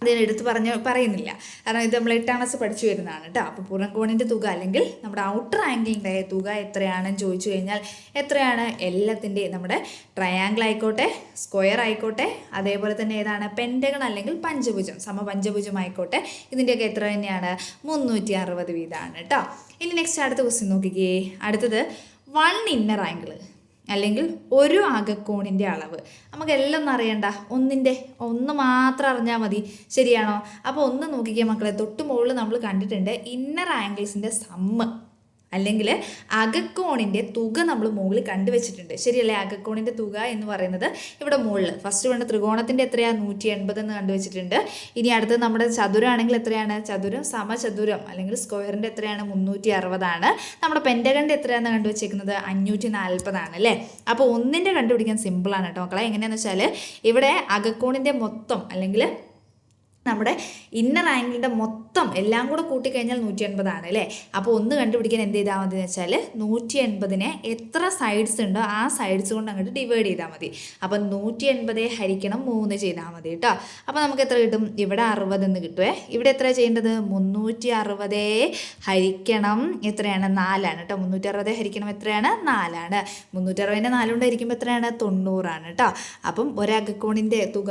അതിനെടുത്ത് പറയുന്നില്ല, കാരണം ഇത് നമ്മൾ 8ാം ക്ലാസ് പഠിച്ചു വരുന്നതാണ് കേട്ടോ. അപ്പോൾ പുറം കോണിൻ്റെ തുക അല്ലെങ്കിൽ നമ്മുടെ ഔട്ടർ ആംഗിളിൻ്റെ തുക എത്രയാണെന്ന് ചോദിച്ചു കഴിഞ്ഞാൽ എത്രയാണ്? എല്ലാത്തിൻ്റെയും നമ്മുടെ ട്രയാങ്കിൾ ആയിക്കോട്ടെ, സ്ക്വയർ ആയിക്കോട്ടെ, അതേപോലെ തന്നെ ഏതാണ്? പെൻറ്റഗൺ അല്ലെങ്കിൽ പഞ്ചഭുജം, സമപഞ്ചഭുജം ആയിക്കോട്ടെ, ഇതിൻ്റെയൊക്കെ എത്ര തന്നെയാണ്? 360 വീതമാണ് കേട്ടോ. ഇനി നെക്സ്റ്റ് അടുത്ത ക്വസ്റ്റ്യൻ നോക്കിക്കേ. അടുത്തത് 1 ഇന്നർ ആംഗിൾ അല്ലെങ്കിൽ ഒരു അകക്കോണിൻ്റെ അളവ്. നമുക്കെല്ലാം ഒന്നും അറിയണ്ട, ഒന്ന് മാത്രം അറിഞ്ഞാൽ മതി. ശരിയാണോ? അപ്പോൾ ഒന്ന് നോക്കിക്കുക മക്കളെ. തൊട്ട് മുകളിൽ നമ്മൾ കണ്ടിട്ടുണ്ട് ഇന്നർ ആംഗിൾസിൻ്റെ സമ്മ് അല്ലെങ്കിൽ അകക്കോണിൻ്റെ തുക നമ്മൾ മുകളിൽ കണ്ടുവച്ചിട്ടുണ്ട്. ശരിയല്ലേ? അകക്കോണിൻ്റെ തുക എന്ന് പറയുന്നത് ഇവിടെ മുകളിൽ ഫസ്റ്റ് വേണ്ട ത്രികോണത്തിൻ്റെ എത്രയാണ്? 180 എന്ന് കണ്ടുവച്ചിട്ടുണ്ട്. ഇനി അടുത്തത് നമ്മുടെ ചതുരമാണെങ്കിൽ എത്രയാണ്? സമചതുരം അല്ലെങ്കിൽ സ്ക്വയറിൻ്റെ എത്രയാണ്? 360 ആണ്. നമ്മുടെ പെൻറ്റഗണിൻ്റെ എത്രയാണെന്ന് കണ്ടുവച്ചേക്കുന്നത്? 540 ആണ് അല്ലേ. അപ്പോൾ ഒന്നിൻ്റെ കണ്ടുപിടിക്കാൻ സിമ്പിളാണ് കേട്ടോ മക്കളെ. എങ്ങനെയാണെന്ന് വെച്ചാൽ ഇവിടെ അകക്കോണിൻ്റെ മൊത്തം അല്ലെങ്കിൽ നമ്മുടെ ഇന്നർ ആംഗിളിൻ്റെ മൊത്തം എല്ലാം കൂടെ കൂട്ടിക്കഴിഞ്ഞാൽ 180 ആണ് അല്ലേ. അപ്പോൾ ഒന്ന് കണ്ടുപിടിക്കാൻ എന്ത് ചെയ്താൽ മതി എന്ന് വെച്ചാൽ 180നെ എത്ര സൈഡ്സ് ഉണ്ടോ ആ സൈഡ്സ് കൊണ്ട് അങ്ങോട്ട് ഡിവൈഡ് ചെയ്താൽ മതി. അപ്പം 180 ഹരിക്കണം 3 ചെയ്താൽ മതി കേട്ടോ. അപ്പോൾ നമുക്ക് എത്ര കിട്ടും? ഇവിടെ 60 എന്ന് കിട്ടുമേ. ഇവിടെ എത്ര ചെയ്യേണ്ടത്? 360 ഹരിക്കണം എത്രയാണ്? 4 ആണ് കേട്ടോ. 360 ഹരിക്കണം എത്രയാണ്? 4 ആണ്. 360നെ 4 കൊണ്ട് ഹരിക്കുമ്പോൾ എത്രയാണ്? 90 ആണ് കേട്ടോ. അപ്പം ഒരകക്കോണിൻ്റെ തുക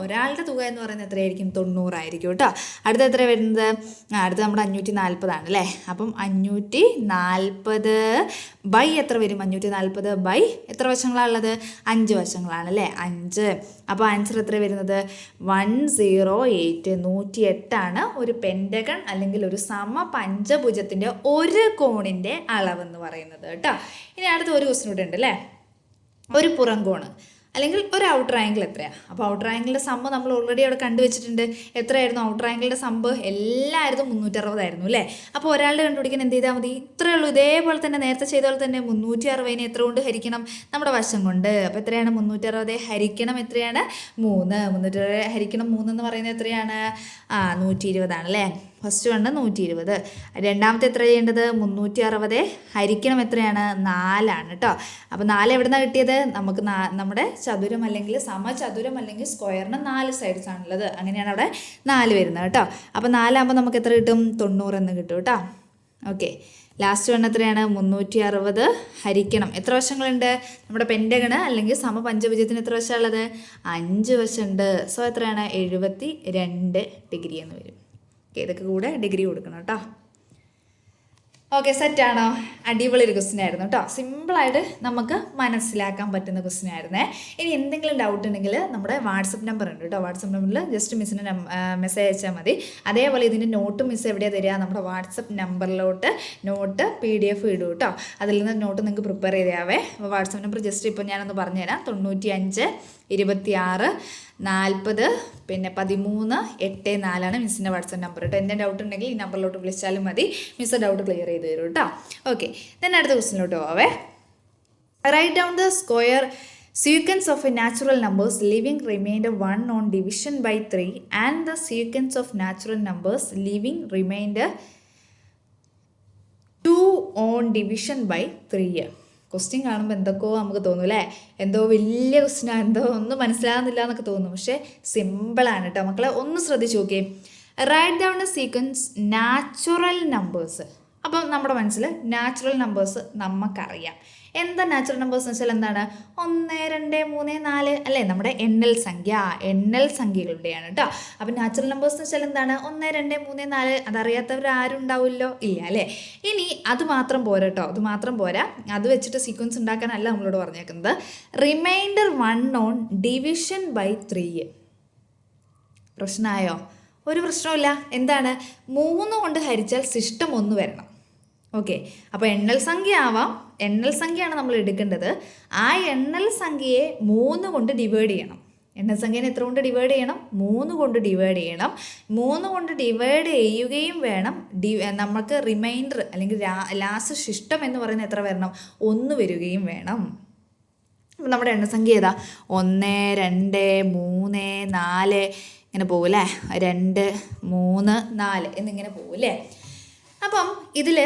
ഒരാളുടെ തുക എന്ന് പറയുന്നത് എത്രയായിരിക്കും? 90 ആയിരിക്കും കേട്ടോ. അടുത്ത എത്ര വരുന്നത്? അടുത്ത നമ്മുടെ 540 ആണ് അല്ലേ. അപ്പം 540 ബൈ എത്ര വരും? 540 ബൈ എത്ര വശങ്ങളാണുള്ളത്? 5 വശങ്ങളാണല്ലേ. 5. അപ്പോൾ ആൻസർ എത്ര വരുന്നത്? 108. 108 ആണ് ഒരു പെൻറ്റഗൺ അല്ലെങ്കിൽ ഒരു സമപഞ്ചഭുജത്തിൻ്റെ ഒരു കോണിൻ്റെ അളവെന്ന് പറയുന്നത് കേട്ടോ. ഇനി അടുത്ത ഒരു ക്വസ്റ്റ്യൻ കൂടെ ഉണ്ട് അല്ലേ. ഒരു പുറംകോണ് അല്ലെങ്കിൽ ഒരു ഔട്ടർ ആംഗിൾ എത്രയാണ്. അപ്പോൾ ഔട്ടർ ആംഗിളിൻ്റെ സമ്മ് നമ്മൾ ഓൾറെഡി അവിടെ കണ്ടുവച്ചിട്ടുണ്ട്. എത്രയായിരുന്നു ഔട്ടർ ആംഗിളിൻ്റെ സമ്പ്? എല്ലായിടത്തും 360 ആയിരുന്നു അല്ലേ. അപ്പോൾ ഒരാളുടെ കണ്ടുപിടിക്കാൻ എന്ത് ചെയ്താൽ മതി? ഇത്രയേ ഉള്ളൂ. ഇതേപോലെ തന്നെ നേരത്തെ ചെയ്ത പോലെ തന്നെ 360 എത്ര കൊണ്ട് ഹരിക്കണം? നമ്മുടെ വശം കൊണ്ട്. അപ്പോൾ എത്രയാണ് 360 ഹരിക്കണം എത്രയാണ്? 3. 360 ഹരിക്കണം 3 എന്ന് പറയുന്നത് എത്രയാണ്? 120 ആണല്ലേ. ഫസ്റ്റ് കണ്ട് 120. രണ്ടാമത്തെ എത്ര ചെയ്യേണ്ടത്? 360 ഹരിക്കണം എത്രയാണ്? 4 ആണ് കേട്ടോ. അപ്പോൾ 4 എവിടെ നിന്നാണ് കിട്ടിയത്? നമുക്ക് നമ്മുടെ ചതുരം അല്ലെങ്കിൽ സമചതുരം അല്ലെങ്കിൽ സ്ക്വയറിന് 4 സൈഡ്സ് ആണുള്ളത്. അങ്ങനെയാണ് അവിടെ 4 വരുന്നത് കേട്ടോ. അപ്പോൾ 4 ആകുമ്പോൾ നമുക്ക് എത്ര കിട്ടും? 90 എന്ന് കിട്ടും കേട്ടോ. ഓക്കെ, ലാസ്റ്റ് വൺ എത്രയാണ്? 360 ഹരിക്കണം എത്ര വശങ്ങളുണ്ട്? നമ്മുടെ പെൻറ്റഗണ് അല്ലെങ്കിൽ സമപഞ്ചഭുജത്തിന് എത്ര വശമുള്ളത്? 5 വശമുണ്ട്. സോ എത്രയാണ്? 72 ഡിഗ്രി എന്ന് വരും. ഓക്കെ, ഇതൊക്കെ കൂടെ ഡിഗ്രി കൊടുക്കണം കേട്ടോ. ഓക്കെ, സെറ്റാണോ? അടിപൊളി ഒരു ക്വസ്റ്റ്യൻ ആയിരുന്നു കേട്ടോ. സിമ്പിളായിട്ട് നമുക്ക് മനസ്സിലാക്കാൻ പറ്റുന്ന ക്വസ്റ്റ്യൻ ആയിരുന്നേ. ഇനി എന്തെങ്കിലും ഡൗട്ട് ഉണ്ടെങ്കിൽ നമ്മുടെ വാട്സപ്പ് നമ്പർ ഉണ്ട് കേട്ടോ. വാട്സപ്പ് നമ്പറിൽ ജസ്റ്റ് മിസ്സിന് മെസ്സേജ് അയച്ചാൽ മതി. അതേപോലെ ഇതിൻ്റെ നോട്ട് മിസ് എവിടെയാണ് തരിക? നമ്മുടെ വാട്സപ്പ് നമ്പറിലോട്ട് നോട്ട് PDF ഇടും കേട്ടോ. അതിൽ നിന്ന് നോട്ട് നിങ്ങൾക്ക് പ്രിപ്പയർ ചെയ്താവേ. അപ്പോൾ വാട്സപ്പ് നമ്പർ ജസ്റ്റ് ഇപ്പോൾ ഞാനൊന്ന് പറഞ്ഞുതരാം. 95 26 40 പിന്നെ 13 84 മിസ്സിൻ്റെ വാട്സപ്പ് നമ്പർ കേട്ടോ. എന്തെങ്കിലും ഡൗട്ട് ഉണ്ടെങ്കിൽ ഈ നമ്പറിലോട്ട് വിളിച്ചാലും മതി. മിസ് ഡൗട്ട് ക്ലിയർ ചെയ്ത് തരും കേട്ടോ. ഓക്കെ, then അടുത്ത ക്വസ്റ്റിനിലോട്ട് പോവേ. Right down the square sequence of natural numbers leaving remainder 1 on division by 3 and the sequence of natural numbers leaving remainder 2 on division by 3. Question കാണുമ്പോൾ എന്തൊക്കെയോ നമുക്ക് തോന്നും അല്ലേ, എന്തോ വലിയ ക്വസ്റ്റ്യനാണ്, എന്തോ ഒന്നും മനസ്സിലാകുന്നില്ല എന്നൊക്കെ തോന്നും. പക്ഷേ സിമ്പിളാണ് കേട്ടോ മക്കളെ. ഒന്ന് ശ്രദ്ധിച്ച് നോക്കിയേ. Right down a sequence natural numbers. അപ്പം നമ്മുടെ മനസ്സിൽ നാച്ചുറൽ നമ്പേഴ്സ് നമുക്കറിയാം. എന്താ നാച്ചുറൽ നമ്പേഴ്സ് എന്ന് വെച്ചാൽ എന്താണ്? 1 2 3 4 അല്ലേ, നമ്മുടെ എണ്ണൽ സംഖ്യകളുടെയാണ് കേട്ടോ. അപ്പം നാച്ചുറൽ നമ്പേഴ്സ് എന്ന് വെച്ചാൽ എന്താണ്? 1 2 3 4. അതറിയാത്തവർ ആരും ഉണ്ടാവില്ലോ, ഇല്ല അല്ലേ. ഇനി അത് മാത്രം പോരാ കേട്ടോ, അത് മാത്രം പോരാ. അത് വെച്ചിട്ട് സീക്വൻസ് ഉണ്ടാക്കാനല്ല നമ്മളോട് പറഞ്ഞേക്കുന്നത്. Remainder 1 on division by 3. പ്രശ്നമായോ? ഒരു പ്രശ്നമില്ല. എന്താണ്? 3 കൊണ്ട് ഹരിച്ചാൽ സിസ്റ്റം 1 വരണം. ഓക്കെ, അപ്പോൾ എണ്ണൽ സംഖ്യ ആവാം. എണ്ണൽ സംഖ്യയാണ് നമ്മൾ എടുക്കേണ്ടത്. ആ എണ്ണൽ സംഖ്യയെ 3 കൊണ്ട് ഡിവൈഡ് ചെയ്യണം. എണ്ണൽ സംഖ്യനെ എത്ര കൊണ്ട് ഡിവൈഡ് ചെയ്യണം? 3 കൊണ്ട് ഡിവൈഡ് ചെയ്യണം. 3 കൊണ്ട് ഡിവൈഡ് ചെയ്യുകയും വേണം. നമുക്ക് റിമൈൻഡർ അല്ലെങ്കിൽ ലാസ്റ്റ് ശിഷ്ടം എന്ന് പറയുന്നത് എത്ര വരണം? 1 വരികയും വേണം. അപ്പം നമ്മുടെ എണ്ണസംഖ്യ ഏതാ? 1 2 3 4 ഇങ്ങനെ പോകും അല്ലേ. 2 3 4 എന്നിങ്ങനെ പോകും അല്ലേ. അപ്പം ഇതിൽ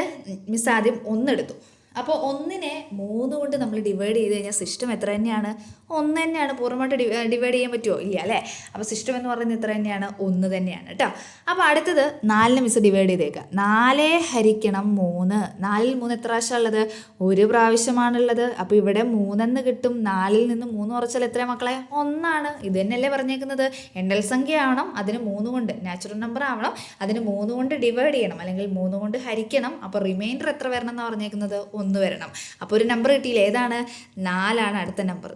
മിസ് ആദ്യം 1 എടുത്തു. അപ്പോൾ 1നെ 3 കൊണ്ട് നമ്മൾ ഡിവൈഡ് ചെയ്ത് കഴിഞ്ഞാൽ സിസ്റ്റം എത്ര തന്നെയാണ്? 1 തന്നെയാണ്. പൂർണ്ണമായിട്ട് ഡിവൈഡ് ചെയ്യാൻ പറ്റുമോ? ഇല്ല അല്ലേ. അപ്പോൾ സിസ്റ്റം എന്ന് പറയുന്നത് എത്ര തന്നെയാണ്? 1 തന്നെയാണ് കേട്ടോ. അപ്പോൾ അടുത്തത് 4നെ മിസ് ഡിവൈഡ് ചെയ്തേക്കുക. 4 ഹരിക്കണം 3. 4ൽ 3 എത്ര പ്രാവശ്യം ഉള്ളത്? 1 പ്രാവശ്യമാണുള്ളത്. അപ്പോൾ ഇവിടെ 3 കിട്ടും. 4ൽ നിന്ന് 3 കുറച്ചാൽ എത്ര മക്കളെ? 1. ഇത് തന്നെയല്ലേ പറഞ്ഞേക്കുന്നത്? എണ്ണൽ സംഖ്യ ആവണം, അതിന് 3 കൊണ്ട്, നാച്ചുറൽ നമ്പർ ആവണം, അതിന് 3 കൊണ്ട് ഡിവൈഡ് ചെയ്യണം അല്ലെങ്കിൽ 3 കൊണ്ട് ഹരിക്കണം. അപ്പോൾ റിമൈൻഡർ എത്ര വരണം എന്നാണ് പറഞ്ഞേക്കുന്നത്? 1 വരണം. അപ്പോൾ ഒരു നമ്പർ കിട്ടിയില്ല. ഏതാണ്? 4 അടുത്ത നമ്പർ.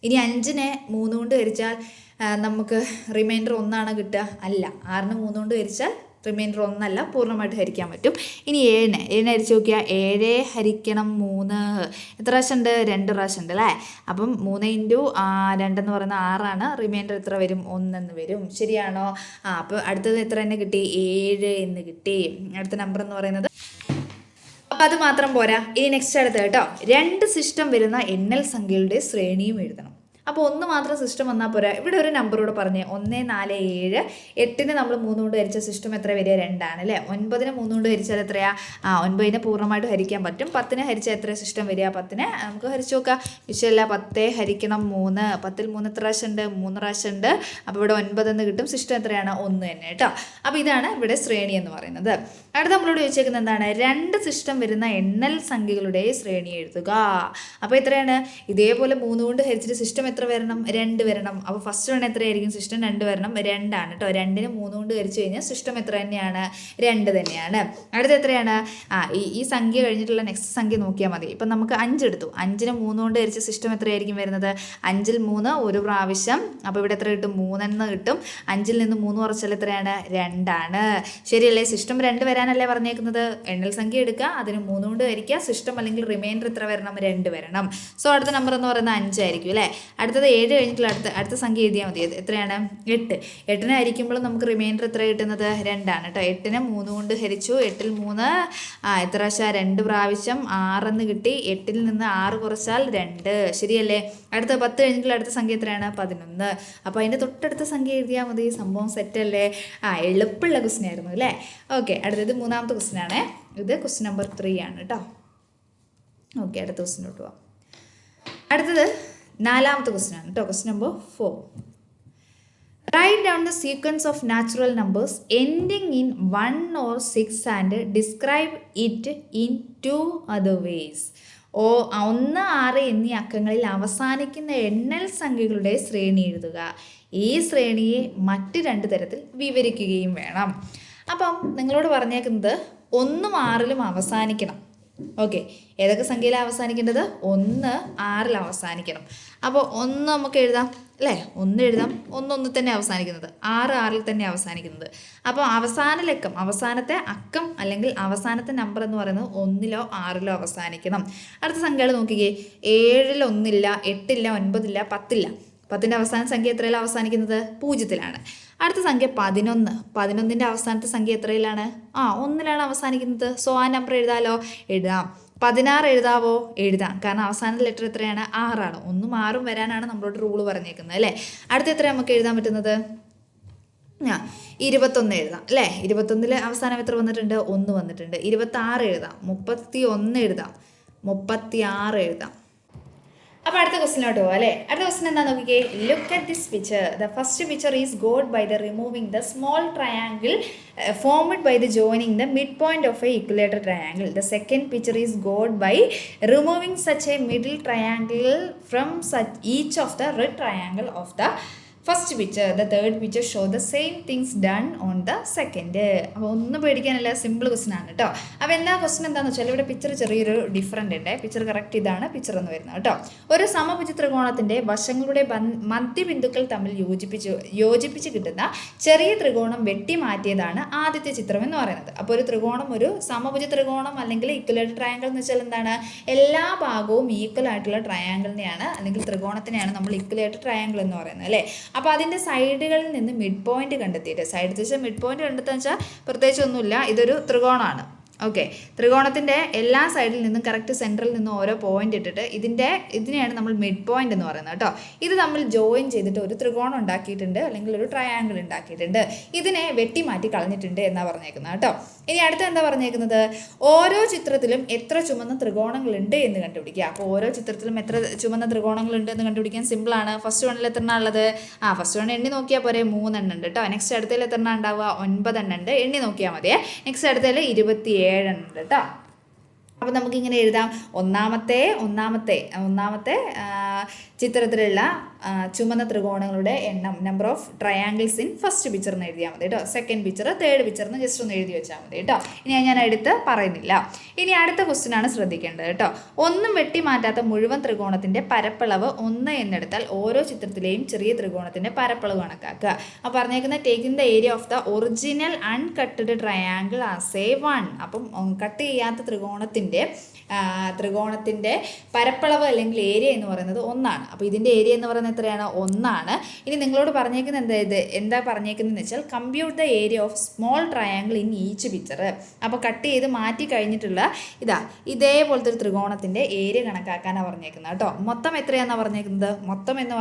ഇനി 5നെ 3 കൊണ്ട് ഹരിച്ചാൽ നമുക്ക് റിമൈൻഡർ 1 കിട്ടുക? അല്ല. 6നെ 3 കൊണ്ട് ഹരിച്ചാൽ റിമൈൻഡർ 1 പൂർണ്ണമായിട്ട് ഹരിക്കാൻ പറ്റും. ഇനി 7നെ ഹരിച്ച് നോക്കിയാൽ 7 ഹരിക്കണം 3 എത്ര പ്രാവശ്യം ഉണ്ട്? 2 പ്രാവശ്യം ഉണ്ട് അല്ലേ. അപ്പം 3 × 2 എന്ന് പറയുന്നത് 6. റിമൈൻഡർ എത്ര വരും? 1 എന്ന് വരും. ശരിയാണോ? അപ്പോൾ അടുത്തത് എത്ര തന്നെ കിട്ടി? 7 എന്ന് കിട്ടി. അടുത്ത നമ്പർ എന്ന് പറയുന്നത്. അപ്പോൾ അത് മാത്രം പോരാ. ഇനി നെക്സ്റ്റ് അടുത്ത് കേട്ടോ, 2 സിസ്റ്റം വരുന്ന എണ്ണൽ സംഖ്യകളുടെ ശ്രേണിയും എഴുതണം. അപ്പോൾ 1 മാത്രം സിസ്റ്റം വന്നാൽ പോരാ. ഇവിടെ ഒരു നമ്പറോട് പറഞ്ഞേ. 1 4 7. 8നെ നമ്മൾ 3 കൊണ്ട് ഹരിച്ച സിസ്റ്റം എത്ര വരിക? 2 ആണ് അല്ലേ. 9നെ 3 കൊണ്ട് ഹരിച്ചാൽ എത്രയാ? 9നെ പൂർണ്ണമായിട്ട് ഹരിക്കാൻ പറ്റും. 10നെ ഹരിച്ചാൽ എത്ര സിസ്റ്റം വരിക? 10നെ നമുക്ക് ഹരിച്ചു നോക്കാം. വിഷയമല്ല. 10 ഹരിക്കണം 3. 10ൽ 3 എത്ര പ്രാവശ്യം ഉണ്ട്? 3 പ്രാവശ്യം ഉണ്ട്. അപ്പോൾ ഇവിടെ 9 എന്ന് കിട്ടും. സിസ്റ്റം എത്രയാണ്? 1 തന്നെ കേട്ടോ. അപ്പോൾ ഇതാണ് ഇവിടെ ശ്രേണി എന്ന് പറയുന്നത്. അടുത്ത നമ്മളോട് ചോദിച്ചേക്കുന്നത് എന്താണ്? 2 സിസ്റ്റം വരുന്ന എണ്ണൽ സംഖ്യകളുടെ ശ്രേണി എഴുതുക. അപ്പോൾ എത്രയാണ്? ഇതേപോലെ 3 കൊണ്ട് ഹരിച്ചിട്ട് സിസ്റ്റം എത്ര വരണം? 2 വരണം. അപ്പോൾ ഫസ്റ്റ് വൺ എത്രയായിരിക്കും? സിസ്റ്റം 2 വരണം. 2 ആണ് കേട്ടോ. 2നെ 3 കൊണ്ട് ഹരിച്ചു കഴിഞ്ഞാൽ സിസ്റ്റം എത്ര തന്നെയാണ്? 2 തന്നെയാണ്. അടുത്ത എത്രയാണ്? ഈ സംഖ്യ കഴിഞ്ഞിട്ടുള്ള നെക്സ്റ്റ് സംഖ്യ നോക്കിയാൽ മതി. ഇപ്പം നമുക്ക് 5 എടുത്തു. 5നെ 3 കൊണ്ട് ഹരിച്ച സിസ്റ്റം എത്രയായിരിക്കും വരുന്നത്? 5ൽ 3 1 പ്രാവശ്യം. അപ്പോൾ ഇവിടെ എത്ര കിട്ടും? 3 എന്ന് കിട്ടും. 5ൽ നിന്ന് 3 കുറച്ചാൽ എത്രയാണ്? 2 ആണ്. ശരിയല്ലേ? സിസ്റ്റം 2 വരാനല്ലേ പറഞ്ഞേക്കുന്നത്? എണ്ണൽ സംഖ്യ എടുക്കുക, അതിന് 3 കൊണ്ട് ഹരിക്കുക. സിസ്റ്റം അല്ലെങ്കിൽ റിമൈൻഡർ എത്ര വരണം? 2 വരണം. സോ അടുത്ത നമ്പർ എന്ന് പറയുന്നത് 5 ആയിരിക്കും അല്ലേ. അടുത്തത് 7 കഴിഞ്ഞിട്ടുള്ള അടുത്ത സംഖ്യ എഴുതിയാൽ മതി. എത്രയാണ്? 8. 8നെ ഹരിക്കുമ്പോൾ നമുക്ക് റിമൈൻഡർ എത്ര കിട്ടുന്നത്? 2 ആണ് കേട്ടോ. 8നെ 3 കൊണ്ട് ഹരിച്ചു. 8ൽ 3 എത്ര പ്രാവശ്യം? 2 പ്രാവശ്യം 6 എന്ന് കിട്ടി. 8ൽ നിന്ന് 6 കുറച്ചാൽ 2. ശരിയല്ലേ? അടുത്ത 10 കഴിഞ്ഞിട്ടുള്ള അടുത്ത സംഖ്യ എത്രയാണ്? 11. അപ്പോൾ അതിൻ്റെ തൊട്ടടുത്ത സംഖ്യ എഴുതിയാൽ മതി. സംഭവം സെറ്റല്ലേ? എളുപ്പമുള്ള ക്വസ്റ്റ്യൻ ആയിരുന്നു അല്ലേ? ഓക്കെ, അടുത്തത് 3ാമത്തെ ക്വസ്റ്റ്യൻ ആണ്. ഇത് ക്വസ്റ്റ്യൻ നമ്പർ 3 ആണ് കേട്ടോ. ഓക്കെ, അടുത്ത ക്വസ്റ്റ്യനോട്ട് പോവാം. അടുത്തത് 4ാമത്തെ ക്വസ്റ്റ്യൻ ആണ് കേട്ടോ. Question number 4. Write down the sequence of natural numbers ending in 1 or 6 and describe it in 2 other ways. 1, 6 എന്നീ അക്കങ്ങളിൽ അവസാനിക്കുന്ന എണ്ണൽ സംഖ്യകളുടെ ശ്രേണി എഴുതുക. ഈ ശ്രേണിയെ മറ്റ് 2 തരത്തിൽ വിവരിക്കുകയും വേണം. അപ്പം നിങ്ങളോട് പറഞ്ഞേക്കുന്നത് 1ഉം 6ലും അവസാനിക്കണം. ഓക്കെ, ഏതൊക്കെ സംഖ്യയിലാണ് അവസാനിക്കേണ്ടത്? 1 6ൽ അവസാനിക്കണം. അപ്പോൾ 1 നമുക്ക് എഴുതാം അല്ലേ? 1 എഴുതാം. 1 തന്നെ അവസാനിക്കുന്നത്, 6 6ൽ തന്നെ അവസാനിക്കുന്നത്. അപ്പോൾ അവസാന ലക്കം, അവസാനത്തെ അക്കം അല്ലെങ്കിൽ അവസാനത്തെ നമ്പർ എന്ന് പറയുന്നത് 1ലോ 6ലോ അവസാനിക്കണം. അടുത്ത സംഖ്യകൾ നോക്കിക്കേ. 7ൽ 1ഇല്ല, 8ഇല്ല, 9ഇല്ല, 10ഇല്ല. 10ൻ്റെ അവസാന സംഖ്യ എത്രയിലാണ് അവസാനിക്കുന്നത്? 0ലാണ്. അടുത്ത സംഖ്യ 11. 11ൻ്റെ അവസാനത്തെ സംഖ്യ എത്രയിലാണ്? 1ലാണ് അവസാനിക്കുന്നത്. സോ ആ നമ്പർ എഴുതാമല്ലോ? എഴുതാം. 16 എഴുതാവോ? എഴുതാം. കാരണം അവസാനത്തെ ലെറ്റർ എത്രയാണ്? 6ആണ്. 1ഉം 6ഉം വരാനാണ് നമ്മളോട് റൂള് പറഞ്ഞേക്കുന്നത് അല്ലേ? അടുത്ത എത്ര നമുക്ക് എഴുതാൻ പറ്റുന്നത്? 21 എഴുതാം അല്ലേ? 21ൽ അവസാനം എത്ര വന്നിട്ടുണ്ട്? 1 വന്നിട്ടുണ്ട്. 26 എഴുതാം. 31 എഴുതാം. 36 എഴുതാം. അപ്പോൾ അടുത്ത ക്വസ്റ്റിനോട്ട് പോകാം അല്ലേ? അടുത്ത ക്വസ്റ്റൻ എന്താ നോക്കിക്കേ. Look at this picture. The first picture is got by the removing the small triangle formed by the joining the mid point of a equilateral triangle. The second picture is got by removing such a middle triangle from such each of the red triangle of the first picture. The third picture show the same things done on the second. അപ്പോൾ ഒന്നും പേടിക്കാനല്ല, simple question ആണ് കേട്ടോ. അപ്പോൾ എന്താ question എന്താണെന്ന് വെച്ചാൽ ഇവിടെ picture ചെറിയൊരു ഡിഫറൻറ്റ് ഉണ്ട്. പിക്ചർ കറക്റ്റ് ഇതാണ് പിക്ചർ എന്ന് വരുന്നത് കേട്ടോ. ഒരു സമഭുജ ത്രികോണത്തിൻ്റെ വശങ്ങളുടെ മധ്യബിന്ദുക്കൾ തമ്മിൽ യോജിപ്പിച്ച് കിട്ടുന്ന ചെറിയ ത്രികോണം വെട്ടി മാറ്റിയതാണ് ആദ്യത്തെ ചിത്രം എന്ന് പറയുന്നത്. അപ്പോൾ ഒരു ത്രികോണം, ഒരു സമഭുജ ത്രികോണം അല്ലെങ്കിൽ ഇക്വലേറ്റർ ട്രയാങ്കിൾ എന്ന് വെച്ചാൽ എന്താണ്? എല്ലാ ഭാഗവും ഈക്വൽ ആയിട്ടുള്ള ട്രയാങ്കിളിനെയാണ് അല്ലെങ്കിൽ ത്രികോണത്തിനെയാണ് നമ്മൾ ഇക്വലേറ്റർ ട്രയാങ്കിൾ എന്ന് പറയുന്നത് അല്ലേ? അപ്പോൾ അതിൻ്റെ സൈഡുകളിൽ നിന്ന് മിഡ് പോയിന്റ് കണ്ടെത്തിയിട്ട്, സൈഡ് വെച്ചാൽ മിഡ് പോയിന്റ് കണ്ടെത്തുക വെച്ചാൽ പ്രത്യേകിച്ചൊന്നുമില്ല, ഇതൊരു ത്രികോണമാണ്. ഓക്കെ, ത്രികോണത്തിൻ്റെ എല്ലാ സൈഡിൽ നിന്നും കറക്റ്റ് സെൻറ്ററിൽ നിന്നും ഓരോ പോയിന്റ് ഇട്ടിട്ട് ഇതിനെയാണ് നമ്മൾ മിഡ് പോയിന്റ് എന്ന് പറയുന്നത് കേട്ടോ. ഇത് നമ്മൾ ജോയിൻ ചെയ്തിട്ട് ഒരു ത്രികോണം ഉണ്ടാക്കിയിട്ടുണ്ട് അല്ലെങ്കിൽ ഒരു ട്രയാങ്കിൾ ഉണ്ടാക്കിയിട്ടുണ്ട്. ഇതിനെ വെട്ടി മാറ്റി കളഞ്ഞിട്ടുണ്ട് എന്നാണ് പറഞ്ഞേക്കുന്നത് കേട്ടോ. ഇനി അടുത്ത എന്താ പറഞ്ഞേക്കുന്നത്? ഓരോ ചിത്രത്തിലും എത്ര ചുമന്ന ത്രികോണങ്ങളുണ്ട് എന്ന് കണ്ടുപിടിക്കുക. അപ്പോൾ ഓരോ ചിത്രത്തിലും എത്ര ചുമന്ന ത്രികോണങ്ങളുണ്ട് എന്ന് കണ്ടുപിടിക്കാൻ സിമ്പിളാണ്. ഫസ്റ്റ് വണ്ണിൽ എത്ര എണ്ണം ഉള്ളത്? ഫസ്റ്റ് വൺ എണ്ണി നോക്കിയാൽ പോരെ, 3 എണ്ണം ഉണ്ട് കേട്ടോ. നെക്സ്റ്റ് അടുത്തതിൽ എത്ര എണ്ണം ഉണ്ടാവുക? 9 എണ്ണം ഉണ്ട്. എണ്ണി നോക്കിയാൽ മതിയേ. നെക്സ്റ്റ് അടുത്തതിൽ 27 എണ്ണം ഉണ്ട് കേട്ടോ. അപ്പോൾ നമുക്കിങ്ങനെ എഴുതാം. ഒന്നാമത്തെ ചിത്രത്തിലുള്ള ചുമന്ന ത്രികോണങ്ങളുടെ എണ്ണം, number of triangles in first picture എന്ന് എഴുതിയാൽ മതി കേട്ടോ. സെക്കൻഡ് പിക്ചർ, തേർഡ് പിക്ചർ എന്ന് ജസ്റ്റ് ഒന്ന് എഴുതി വെച്ചാൽ മതി കേട്ടോ. ഇനി ഞാൻ എടുത്ത് പറയുന്നില്ല. ഇനി അടുത്ത ക്വസ്റ്റ്യൻ ആണ് ശ്രദ്ധിക്കേണ്ടത് കേട്ടോ. ഒന്നും വെട്ടി മാറ്റാത്ത മുഴുവൻ ത്രികോണത്തിൻ്റെ പരപ്പളവ് 1 എന്നെടുത്താൽ ഓരോ ചിത്രത്തിലെയും ചെറിയ ത്രികോണത്തിൻ്റെ പരപ്പളവ് കണക്കാക്കുക. അപ്പോൾ പറഞ്ഞേക്കുന്ന taking the area of the original uncutted triangle as a 1. അപ്പം കട്ട് ചെയ്യാത്ത ത്രികോണത്തിൻ്റെ പരപ്പളവ് അല്ലെങ്കിൽ ഏരിയ എന്ന് പറയുന്നത് 1 ആണ്. അപ്പോൾ ഇതിൻ്റെ ഏരിയ എന്ന് പറയുന്നത് എത്രയാണ്? 1 ആണ്. ഇനി നിങ്ങളോട് പറഞ്ഞേക്കുന്നത് എന്താ പറഞ്ഞേക്കുന്നതെന്ന് വെച്ചാൽ compute the area of small triangle in each picture. അപ്പോൾ കട്ട് ചെയ്ത് മാറ്റി കഴിഞ്ഞിട്ടുള്ള ഇതേപോലത്തെ ഒരു ത്രികോണത്തിൻ്റെ ഏരിയ കണക്കാക്കാനാണ് പറഞ്ഞേക്കുന്നത് കേട്ടോ. മൊത്തം എത്രയാണെന്നാണ് പറഞ്ഞേക്കുന്നത്? മൊത്തം എന്ന്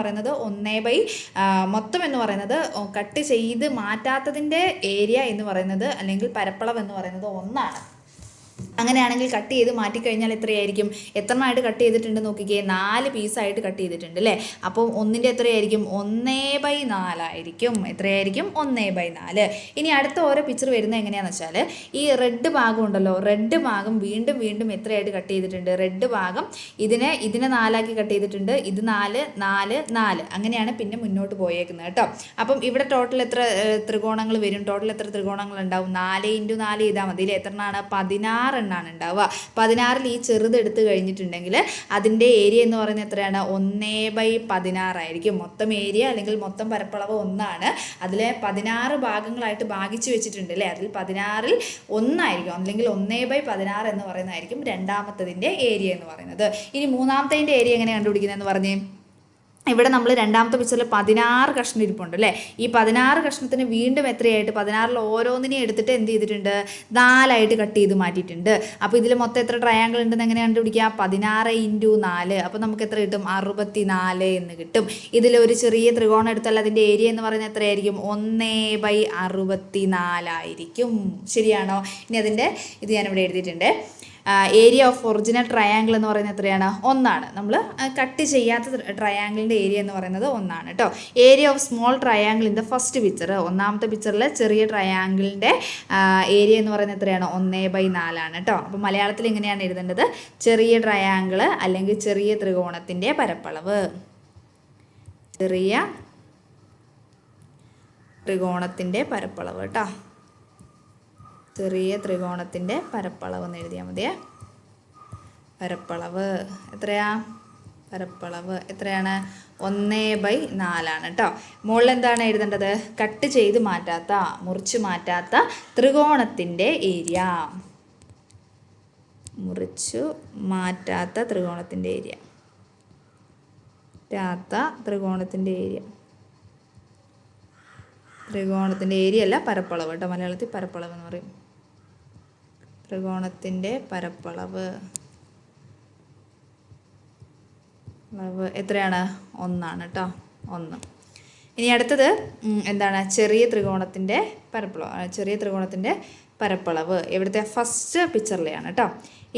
പറയുന്നത് കട്ട് ചെയ്ത് മാറ്റാത്തതിൻ്റെ ഏരിയ എന്ന് പറയുന്നത് അല്ലെങ്കിൽ പരപ്പളവ് എന്ന് പറയുന്നത് 1 ആണ്. അങ്ങനെയാണെങ്കിൽ കട്ട് ചെയ്ത് മാറ്റിക്കഴിഞ്ഞാൽ എത്രയായിരിക്കും? എത്രണ്ണമായിട്ട് കട്ട് ചെയ്തിട്ടുണ്ട് നോക്കിക്കേ. 4 പീസായിട്ട് കട്ട് ചെയ്തിട്ടുണ്ട് അല്ലേ? അപ്പോൾ 1ൻ്റെ എത്രയായിരിക്കും? 1/4 ആയിരിക്കും. എത്രയായിരിക്കും? 1/4. ഇനി അടുത്ത ഓരോ പിക്ചർ വരുന്നത് എങ്ങനെയാണെന്ന് വെച്ചാൽ ഈ റെഡ് ഭാഗം ഉണ്ടല്ലോ, റെഡ് ഭാഗം വീണ്ടും എത്രയായിട്ട് കട്ട് ചെയ്തിട്ടുണ്ട്? റെഡ് ഭാഗം ഇതിനെ 4ആക്കി കട്ട് ചെയ്തിട്ടുണ്ട്. ഇത് 4 4 4 അങ്ങനെയാണ് പിന്നെ മുന്നോട്ട് പോയേക്കുന്നത് കേട്ടോ. അപ്പം ഇവിടെ ടോട്ടൽ എത്ര ത്രികോണങ്ങൾ വരും? ടോട്ടൽ എത്ര ത്രികോണങ്ങൾ ഉണ്ടാവും? 4 × 4 ചെയ്താൽ മതി. ഇതിൽ എത്രണ്ണാണ്? 16 എണ്ണാണ് ഉണ്ടാവുക. 16ൽ ഈ ചെറുത് എടുത്ത് കഴിഞ്ഞിട്ടുണ്ടെങ്കിൽ അതിൻ്റെ ഏരിയ എന്ന് പറയുന്നത് എത്രയാണ്? 1/16 ആയിരിക്കും. മൊത്തം ഏരിയ അല്ലെങ്കിൽ മൊത്തം പരപ്പളവ് 1 ആണ്. അതിൽ 16 ഭാഗങ്ങളായിട്ട് ഭാഗിച്ച് വെച്ചിട്ടുണ്ട് അല്ലേ? അതിൽ 16ൽ 1 ആയിരിക്കും അല്ലെങ്കിൽ 1/16 എന്ന് പറയുന്നതായിരിക്കും രണ്ടാമത്തതിൻ്റെ ഏരിയ എന്ന് പറയുന്നത്. ഇനി മൂന്നാമത്തതിൻ്റെ ഏരിയ എങ്ങനെ കണ്ടുപിടിക്കുന്നതെന്ന് പറഞ്ഞേ. ഇവിടെ നമ്മൾ രണ്ടാമത്തെ പിക്ചറിൽ 16 കഷ്ണം ഇരിപ്പുണ്ട് അല്ലേ. ഈ 16 കഷ്ണത്തിന് വീണ്ടും എത്രയായിട്ട് 16 ഓരോന്നിനെയും എടുത്തിട്ട് എന്ത് ചെയ്തിട്ടുണ്ട്, 4 കട്ട് ചെയ്ത് മാറ്റിയിട്ടുണ്ട്. അപ്പോൾ ഇതിൽ മൊത്തം എത്ര ട്രയാങ്കിൾ ഉണ്ടെന്ന് എങ്ങനെ കണ്ടുപിടിക്കുക, 16 × 4. അപ്പോൾ നമുക്ക് എത്ര കിട്ടും, 64 എന്ന് കിട്ടും. ഇതിൽ ഒരു ചെറിയ ത്രികോണം എടുത്താൽ അതിൻ്റെ ഏരിയ എന്ന് പറയുന്നത് എത്രയായിരിക്കും, 1/64 ആയിരിക്കും. ശരിയാണോ? ഇനി അതിൻ്റെ ഇത് ഞാനിവിടെ എഴുതിയിട്ടുണ്ട്. ഏരിയ ഓഫ് ഒറിജിനൽ ട്രയാങ്കിൾ എന്ന് പറയുന്നത് എത്രയാണ്, 1 നമ്മൾ കട്ട് ചെയ്യാത്ത ട്രയാങ്കിളിൻ്റെ ഏരിയ എന്ന് പറയുന്നത് 1 കേട്ടോ. Area of small triangle in the first picture, ഒന്നാമത്തെ പിക്ചറിൽ ചെറിയ ട്രയാങ്കിളിൻ്റെ ഏരിയ എന്ന് പറയുന്നത് എത്രയാണ്, 1/4 കേട്ടോ. അപ്പോൾ മലയാളത്തിൽ എങ്ങനെയാണ് എഴുതേണ്ടത്, ചെറിയ ട്രയാങ്കിൾ അല്ലെങ്കിൽ ചെറിയ ത്രികോണത്തിൻ്റെ പരപ്പളവ്, ചെറിയ ത്രികോണത്തിൻ്റെ പരപ്പളവ് കേട്ടോ. ചെറിയ ത്രികോണത്തിൻ്റെ പരപ്പളവ് എന്ന് എഴുതിയാൽ മതിയേ. പരപ്പളവ് എത്രയാ, പരപ്പളവ് എത്രയാണ്, 1/4 കേട്ടോ. മുകളിൽ എന്താണ് എഴുതേണ്ടത്, കട്ട് ചെയ്ത് മാറ്റാത്ത, മുറിച്ച് മാറ്റാത്ത ത്രികോണത്തിൻ്റെ ഏരിയ, മുറിച്ചു മാറ്റാത്ത ത്രികോണത്തിൻ്റെ ഏരിയ, ത്രികോണത്തിൻ്റെ ഏരിയ, ത്രികോണത്തിൻ്റെ ഏരിയ അല്ല പരപ്പളവ് കേട്ടോ. മലയാളത്തിൽ പരപ്പളവ് എന്ന് പറയും. ത്രികോണത്തിൻ്റെ പരപ്പളവ് എത്രയാണ്, 1 കേട്ടോ, 1. ഇനി അടുത്തത് എന്താണ്, ചെറിയ ത്രികോണത്തിൻ്റെ പരപ്പളവ്. ചെറിയ ത്രികോണത്തിൻ്റെ പരപ്പളവ് ഇവിടുത്തെ ഫസ്റ്റ് പിക്ചറിലെയാണ് കേട്ടോ.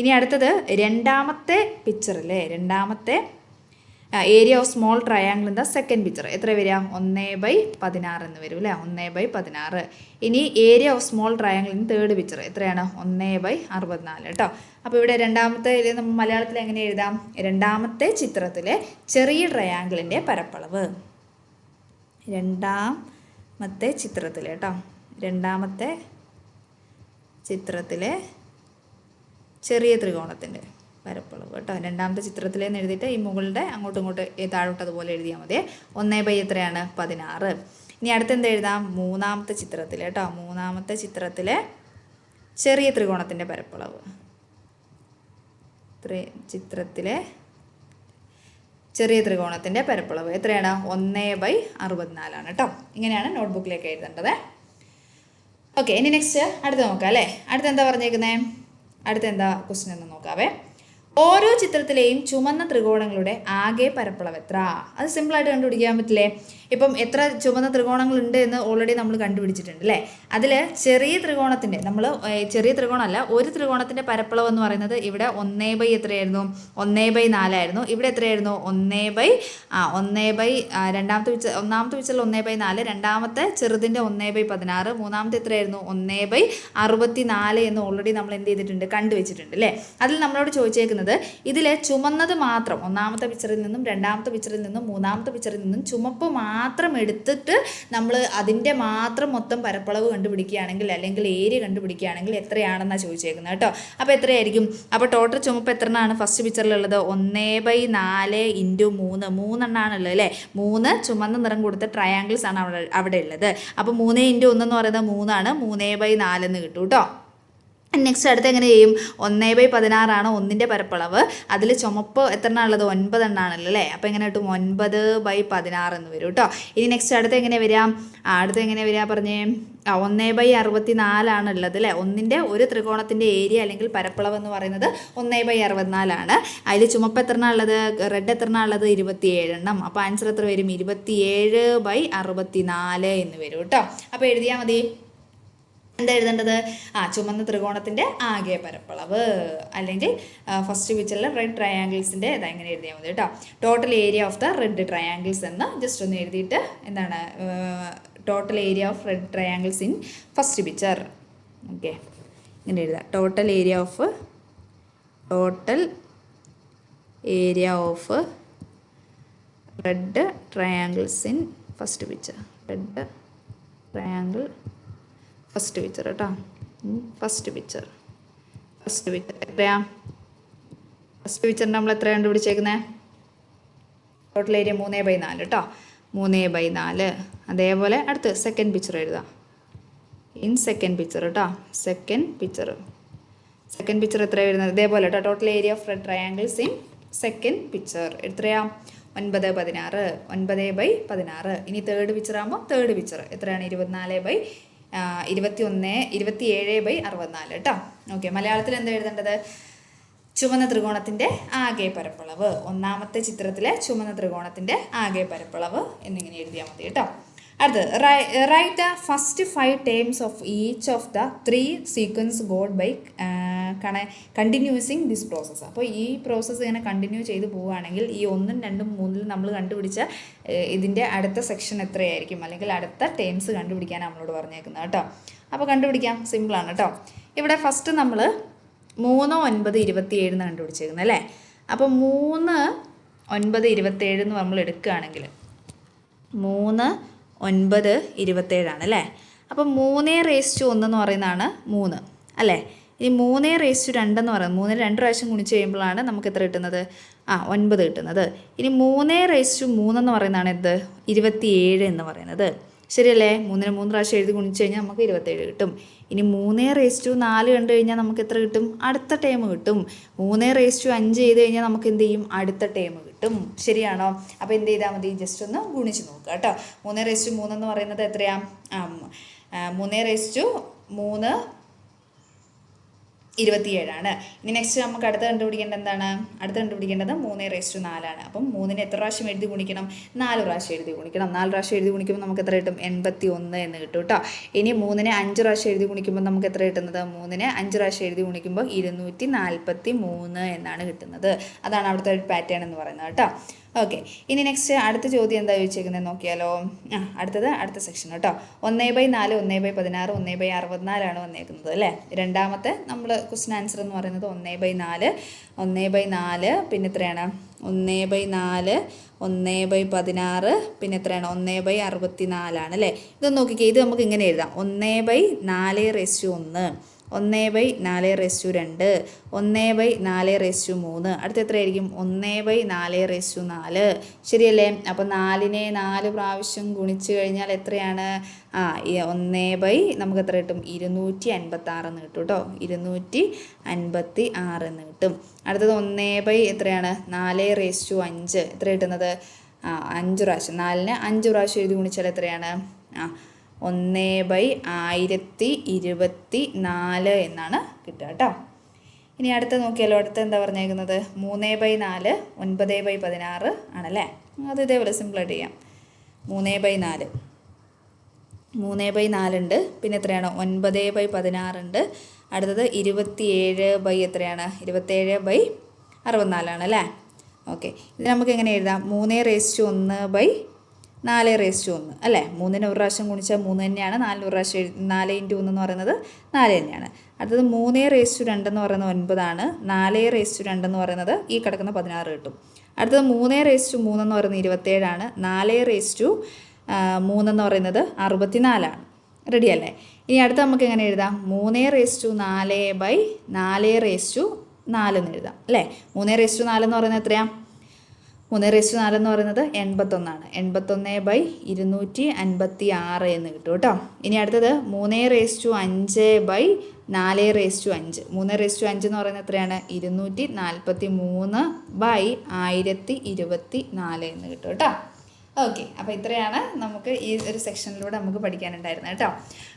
ഇനി അടുത്തത് രണ്ടാമത്തെ പിക്ചറിലെ രണ്ടാമത്തെ area of small triangle in the second picture എത്ര വരിക, 1/16 എന്ന് വരും അല്ലേ, 1/16. ഇനി area of small triangle in third picture എത്രയാണ്, 1/64 കേട്ടോ. അപ്പോൾ ഇവിടെ രണ്ടാമത്തെ നമ്മൾ മലയാളത്തിൽ എങ്ങനെ എഴുതാം, രണ്ടാമത്തെ ചിത്രത്തിലെ ചെറിയ ട്രയാങ്കിളിൻ്റെ പരപ്പളവ്, രണ്ടാമത്തെ ചിത്രത്തിലെ കേട്ടോ, രണ്ടാമത്തെ ചിത്രത്തിലെ ചെറിയ ത്രികോണത്തിൻ്റെ പരപ്പളവ് കേട്ടോ. രണ്ടാമത്തെ ചിത്രത്തിലേന്ന് എഴുതിയിട്ട് ഈ മുകളുടെ അങ്ങോട്ടും ഇങ്ങോട്ട് താഴോട്ട് അതുപോലെ എഴുതിയാൽ മതി. 1/16. ഇനി അടുത്തെന്ത് എഴുതാം, മൂന്നാമത്തെ ചിത്രത്തിൽ കേട്ടോ, മൂന്നാമത്തെ ചിത്രത്തിലെ ചെറിയ ത്രികോണത്തിൻ്റെ പരപ്പളവ്, ചിത്രത്തിലെ ചെറിയ ത്രികോണത്തിൻ്റെ പരപ്പളവ് എത്രയാണ്, 1/64 കേട്ടോ. ഇങ്ങനെയാണ് നോട്ട്ബുക്കിലേക്ക് എഴുതേണ്ടത്. ഓക്കെ, ഇനി നെക്സ്റ്റ് അടുത്ത് നോക്കാം അല്ലേ. അടുത്ത് എന്താ പറഞ്ഞേക്കുന്നത്, അടുത്ത എന്താ ക്വസ്റ്റ്യൻ എന്ന് നോക്കാവേ. ഓരോ ചിത്രത്തിലെയും ചുമന്ന ത്രികോണങ്ങളുടെ ആകെ പരപ്പളവ് എത്ര? അത് സിമ്പിളായിട്ട് കണ്ടുപിടിക്കാൻ പറ്റില്ലേ. ഇപ്പം എത്ര ചുമന്ന ത്രികോണങ്ങളുണ്ട് എന്ന് ഓൾറെഡി നമ്മൾ കണ്ടുപിടിച്ചിട്ടുണ്ട് അല്ലേ. അതിൽ ചെറിയ ത്രികോണത്തിൻ്റെ ചെറിയ ത്രികോണമല്ല, ഒരു ത്രികോണത്തിൻ്റെ പരപ്പളവ് എന്ന് പറയുന്നത് ഇവിടെ 1/, എത്രയായിരുന്നു, 1/4 ആയിരുന്നു. ഇവിടെ എത്രയായിരുന്നു, 1/, ഒന്നാമത്തെ പിക്ചറിൽ 1/4, രണ്ടാമത്തെ ചെറുതിൻ്റെ 1/16, മൂന്നാമത്തെ എത്രയായിരുന്നു, 1/64 എന്ന് ഓൾറെഡി നമ്മൾ എന്ത് ചെയ്തിട്ടുണ്ട്, കണ്ടുവച്ചിട്ടുണ്ട് അല്ലേ. അതിൽ നമ്മളോട് ചോദിച്ചേക്കുന്നത് ഇതിലെ ചുമന്നത് മാത്രം, ഒന്നാമത്തെ പിക്ചറിൽ നിന്നും രണ്ടാമത്തെ പിക്ചറിൽ നിന്നും മൂന്നാമത്തെ പിക്ചറിൽ നിന്നും ചുമപ്പ് മാത്രം എടുത്തിട്ട് നമ്മൾ അതിൻ്റെ മാത്രം മൊത്തം പരപ്പളവ് കണ്ടുപിടിക്കുകയാണെങ്കിൽ അല്ലെങ്കിൽ ഏരിയ കണ്ടുപിടിക്കുകയാണെങ്കിൽ എത്രയാണെന്നാണ് ചോദിച്ചേക്കുന്നത് കേട്ടോ. അപ്പോൾ എത്രയായിരിക്കും, അപ്പോൾ ടോട്ടൽ ചുമപ്പ് എത്രണ്ണാണ് ഫസ്റ്റ് പിക്ചറിലുള്ളത്, 1/4 × 3, 3 എണ്ണാണുള്ളത് അല്ലേ. 3 ചുമന്ന നിറം കൊടുത്ത ട്രയാങ്കിൾസ് ആണ് അവിടെ ഉള്ളത്. അപ്പോൾ 3 × 1 എന്ന് പറയുന്നത് 3 ആണ്, 3/4 എന്ന് കിട്ടും കേട്ടോ. നെക്സ്റ്റ് അടുത്ത് എങ്ങനെ ചെയ്യും, 1/16 ആണ് ഒന്നിൻ്റെ പരപ്പളവ്. അതിൽ ചുമപ്പ് എത്ര എണ്ണാണുള്ളത്, 9 എണ്ണാണല്ലോ അല്ലേ. അപ്പോൾ എങ്ങനെ കിട്ടും, 9/16 എന്ന് വരും കേട്ടോ. ഇനി നെക്സ്റ്റ് അടുത്ത് എങ്ങനെ വരാം, അടുത്ത് എങ്ങനെ വരിക പറഞ്ഞേ, 1/64 ആണുള്ളത് അല്ലേ. ഒന്നിൻ്റെ ഒരു ത്രികോണത്തിൻ്റെ ഏരിയ അല്ലെങ്കിൽ പരപ്പളവ് എന്ന് പറയുന്നത് 1/64 ആണ്. അതിൽ ചുമപ്പ് എത്ര എണ്ണുള്ളത്, റെഡ് എത്ര എണ്ണുള്ളത്, 27 എണ്ണം. അപ്പോൾ ആൻസർ എത്ര വരും, 27/64 എന്ന് വരും കേട്ടോ. അപ്പോൾ എഴുതിയാൽ മതി. എന്താ എഴുതേണ്ടത്, ചുമന്ന ത്രികോണത്തിൻ്റെ ആകെ പരപ്പളവ്, അല്ലെങ്കിൽ ഫസ്റ്റ് പിക്ചറിൽ റെഡ് ട്രയാങ്കിൾസിൻ്റെ ഇതെങ്ങനെ എഴുതിയാൽ മതി കേട്ടോ. Total area of the red triangles എന്ന് ജസ്റ്റ് ഒന്ന് എഴുതിയിട്ട് എന്താണ് total area of red triangles in first picture. Okay, ഇങ്ങനെ എഴുതാം, total area of red triangles in first picture. Red triangle first picture കേട്ടോ. ഫസ്റ്റ് പിക്ചർ എത്രയാ, ഫസ്റ്റ് പിക്ചറിന് നമ്മൾ എത്ര കണ്ടുപിടിച്ചേക്കുന്നത്, ടോട്ടൽ ഏരിയ 3/4 കേട്ടോ, 3/4. അതേപോലെ അടുത്ത് സെക്കൻഡ് പിക്ചർ എഴുതാം, ഇൻ സെക്കൻഡ് പിക്ചർ കേട്ടോ. സെക്കൻഡ് പിക്ചർ എത്ര വരുന്നത്, ഇതേപോലെ കേട്ടോ. Total area of red triangles in second picture എത്രയാ, 9/16 9/16. ഇനി തേർഡ് പിക്ചർ ആകുമ്പോൾ തേർഡ് പിക്ചർ എത്രയാണ് 27/64 കേട്ടോ. ഓക്കെ, മലയാളത്തിൽ എന്താ എഴുതേണ്ടത്? ചുവന്ന ത്രികോണത്തിൻ്റെ ആകെ പരപ്പളവ്, ഒന്നാമത്തെ ചിത്രത്തിലെ ചുവന്ന ത്രികോണത്തിൻ്റെ ആകെ പരപ്പളവ് എന്നിങ്ങനെ എഴുതിയാൽ മതി കേട്ടോ. അടുത്തത് write the first 5 terms of each of the 3 sequence got by continuing this process. അപ്പോൾ ഈ പ്രോസസ്സ് ഇങ്ങനെ കണ്ടിന്യൂ ചെയ്ത് പോവുകയാണെങ്കിൽ ഈ 1, 2, 3 നമ്മൾ കണ്ടുപിടിച്ച ഇതിൻ്റെ അടുത്ത സെക്ഷൻ എത്രയായിരിക്കും, അല്ലെങ്കിൽ അടുത്ത ടേംസ് കണ്ടുപിടിക്കാൻ നമ്മളോട് പറഞ്ഞേക്കുന്നത് കേട്ടോ. അപ്പോൾ കണ്ടുപിടിക്കാം, സിമ്പിളാണ് കേട്ടോ. ഇവിടെ ഫസ്റ്റ് നമ്മൾ 3, 9, 27 എന്ന് കണ്ടുപിടിച്ചേക്കുന്നത് അല്ലേ. അപ്പോൾ 3, 9, 27 എന്ന് നമ്മൾ എടുക്കുകയാണെങ്കിൽ 3, 9, 27 അല്ലേ. അപ്പോൾ 3/1 എന്ന് പറയുന്നതാണ് 3 അല്ലേ. ഇനി 3/2 എന്ന് പറയുന്നത് 3 2 പ്രാവശ്യം ഗുണിച്ച് കഴിയുമ്പോഴാണ് നമുക്ക് എത്ര കിട്ടുന്നത്? 9 കിട്ടുന്നത്. ഇനി 3/3 എന്ന് പറയുന്നതാണ് എന്ത്? 27 എന്ന് പറയുന്നത്. ശരിയല്ലേ? 3 3 പ്രാവശ്യം എഴുതി ഗുണിച്ച് കഴിഞ്ഞാൽ നമുക്ക് 27 കിട്ടും. ഇനി 3/4 കണ്ടു കഴിഞ്ഞാൽ നമുക്ക് എത്ര കിട്ടും? അടുത്ത ടേം കിട്ടും. 3/5 ചെയ്ത് കഴിഞ്ഞാൽ നമുക്ക് എന്ത് ചെയ്യും? അടുത്ത ടേം കിട്ടും. ശരിയാണോ? അപ്പോൾ എന്ത് ചെയ്താൽ മതി? ജസ്റ്റ് ഒന്ന് ഗുണിച്ച് നോക്കുക കേട്ടോ. 3/3 എന്ന് പറയുന്നത് എത്രയാണ്? 3/3 27. ഇനി നെക്സ്റ്റ് നമുക്ക് അടുത്ത് കണ്ടുപിടിക്കേണ്ടത് എന്താണ്? അടുത്ത് കണ്ടുപിടിക്കേണ്ടത് 3/4 അപ്പം 3നെ എത്ര പ്രാവശ്യം എഴുതി ഗുണിക്കണം? 4 പ്രാവശ്യം എഴുതി ഗുണിക്കണം. 4 പ്രാവശ്യം എഴുതി ഗുണിക്കുമ്പോൾ നമുക്ക് എത്ര കിട്ടും? 81 എന്ന് കിട്ടും കേട്ടോ. ഇനി 3നെ 5 പ്രാവശ്യം എഴുതി ഗുണിക്കുമ്പോൾ നമുക്ക് എത്ര കിട്ടുന്നത്? 3നെ 5 പ്രാവശ്യം എഴുതി ഗുണിക്കുമ്പോൾ 243 എന്നാണ് കിട്ടുന്നത്. അതാണ് അവിടുത്തെ ഒരു പാറ്റേൺ എന്ന് പറയുന്നത് കേട്ടോ. ഓക്കെ, ഇനി നെക്സ്റ്റ് അടുത്ത ചോദ്യം എന്താ ചോദിച്ചേക്കുന്നത് നോക്കിയാലോ. അടുത്ത സെക്ഷൻ കേട്ടോ. 1/4 1/16 1/64 വന്നേക്കുന്നത് അല്ലേ. രണ്ടാമത്തെ നമ്മൾ ക്വസ്റ്റ്യൻ ആൻസർ എന്ന് പറയുന്നത് 1/4 1/4 പിന്നെ എത്രയാണ്? 1/4 1/16 പിന്നെ എത്രയാണ്? 1/64 അല്ലേ. ഇതൊന്ന് നോക്കിക്കേ, ഇത് നമുക്ക് ഇങ്ങനെ എഴുതാം. 1/4/1 1/4/2 1/4/3. അടുത്ത എത്രയായിരിക്കും? 1/4/4. ശരിയല്ലേ? അപ്പോൾ 4നെ 4 പ്രാവശ്യം ഗുണിച്ച് കഴിഞ്ഞാൽ എത്രയാണ്? 1 നമുക്ക് എത്ര കിട്ടും? 256 എന്ന് കിട്ടും കേട്ടോ. 256 എന്ന് കിട്ടും. അടുത്തത് 1 എത്രയാണ്? 4/5 എത്ര കിട്ടുന്നത്? 5 പ്രാവശ്യം. 4നെ 5 പ്രാവശ്യം എഴുതി ഗുണിച്ചാൽ എത്രയാണ്? 1/1024 എന്നാണ് കിട്ടുക കേട്ടോ. ഇനി അടുത്ത നോക്കിയാലോ. അടുത്ത എന്താ പറഞ്ഞേക്കുന്നത്? 3/4 9/16 ആണല്ലേ. അത് ഇതേപോലെ സിമ്പിളായിട്ട് ചെയ്യാം. 3/4 ഉണ്ട്. പിന്നെ എത്രയാണ്? 9/16 ഉണ്ട്. അടുത്തത് 27 എത്രയാണ്? 27/64 അല്ലേ. ഓക്കെ, ഇത് നമുക്ക് എങ്ങനെ എഴുതാം? 3/1/4/1 അല്ലേ. 3നെ ഒരു പ്രാവശ്യം ഗുണിച്ചാൽ 3 തന്നെയാണ്. 4 ഒരു പ്രാവശ്യം 4 × 1 എന്ന് പറയുന്നത് 4 തന്നെയാണ്. അടുത്തത് 3/2 എന്ന് പറയുന്നത് 9 ആണ്. 4/2 എന്ന് പറയുന്നത് ഈ കിടക്കുന്ന 16 കിട്ടും. അടുത്തത് 3/3 എന്ന് പറയുന്നത് 27 ആണ്. 4/3 എന്ന് പറയുന്നത് 64 ആണ്. റെഡി അല്ലേ? ഇനി അടുത്ത നമുക്ക് എങ്ങനെ എഴുതാം? 3/4/4/4 എന്ന് എഴുതാം അല്ലേ. 3/4 എന്ന് പറയുന്നത് എത്രയാണ്? 3/4 എന്ന് പറയുന്നത് 81 ആണ്. 81/256 എന്ന് കിട്ടും കേട്ടോ. ഇനി അടുത്തത് 3/5/4/5. 3/5 എന്ന് പറയുന്നത് എത്രയാണ്? 243/1024 എന്ന് കിട്ടും കേട്ടോ. ഓക്കെ, അപ്പോൾ ഇത്രയാണ് നമുക്ക് ഈ ഒരു സെക്ഷനിലൂടെ നമുക്ക് പഠിക്കാനുണ്ടായിരുന്നത് കേട്ടോ.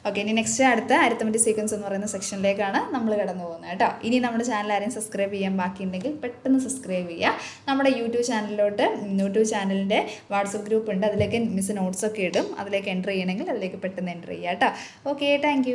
ഓക്കെ, ഇനി നെക്സ്റ്റ് അടുത്ത അരിത്തമെറ്റിക് സീക്വൻസ് എന്ന് പറയുന്ന സെക്ഷനിലേക്കാണ് നമ്മൾ കടന്നു പോകുന്നത് കേട്ടോ. ഇനി നമ്മുടെ ചാനൽ ആരെയും സബ്സ്ക്രൈബ് ചെയ്യാൻ ബാക്കിയുണ്ടെങ്കിൽ പെട്ടെന്ന് സബ്സ്ക്രൈബ് ചെയ്യുക. നമ്മുടെ യൂട്യൂബ് ചാനലിൻ്റെ വാട്സപ്പ് ഗ്രൂപ്പ് ഉണ്ട്. അതിലേക്ക് മിസ് നോട്ട്സൊക്കെ ഇടും. അതിലേക്ക് എൻ്റർ ചെയ്യണമെങ്കിൽ അതിലേക്ക് പെട്ടെന്ന് എൻ്റർ ചെയ്യുക കേട്ടോ. Okay, thank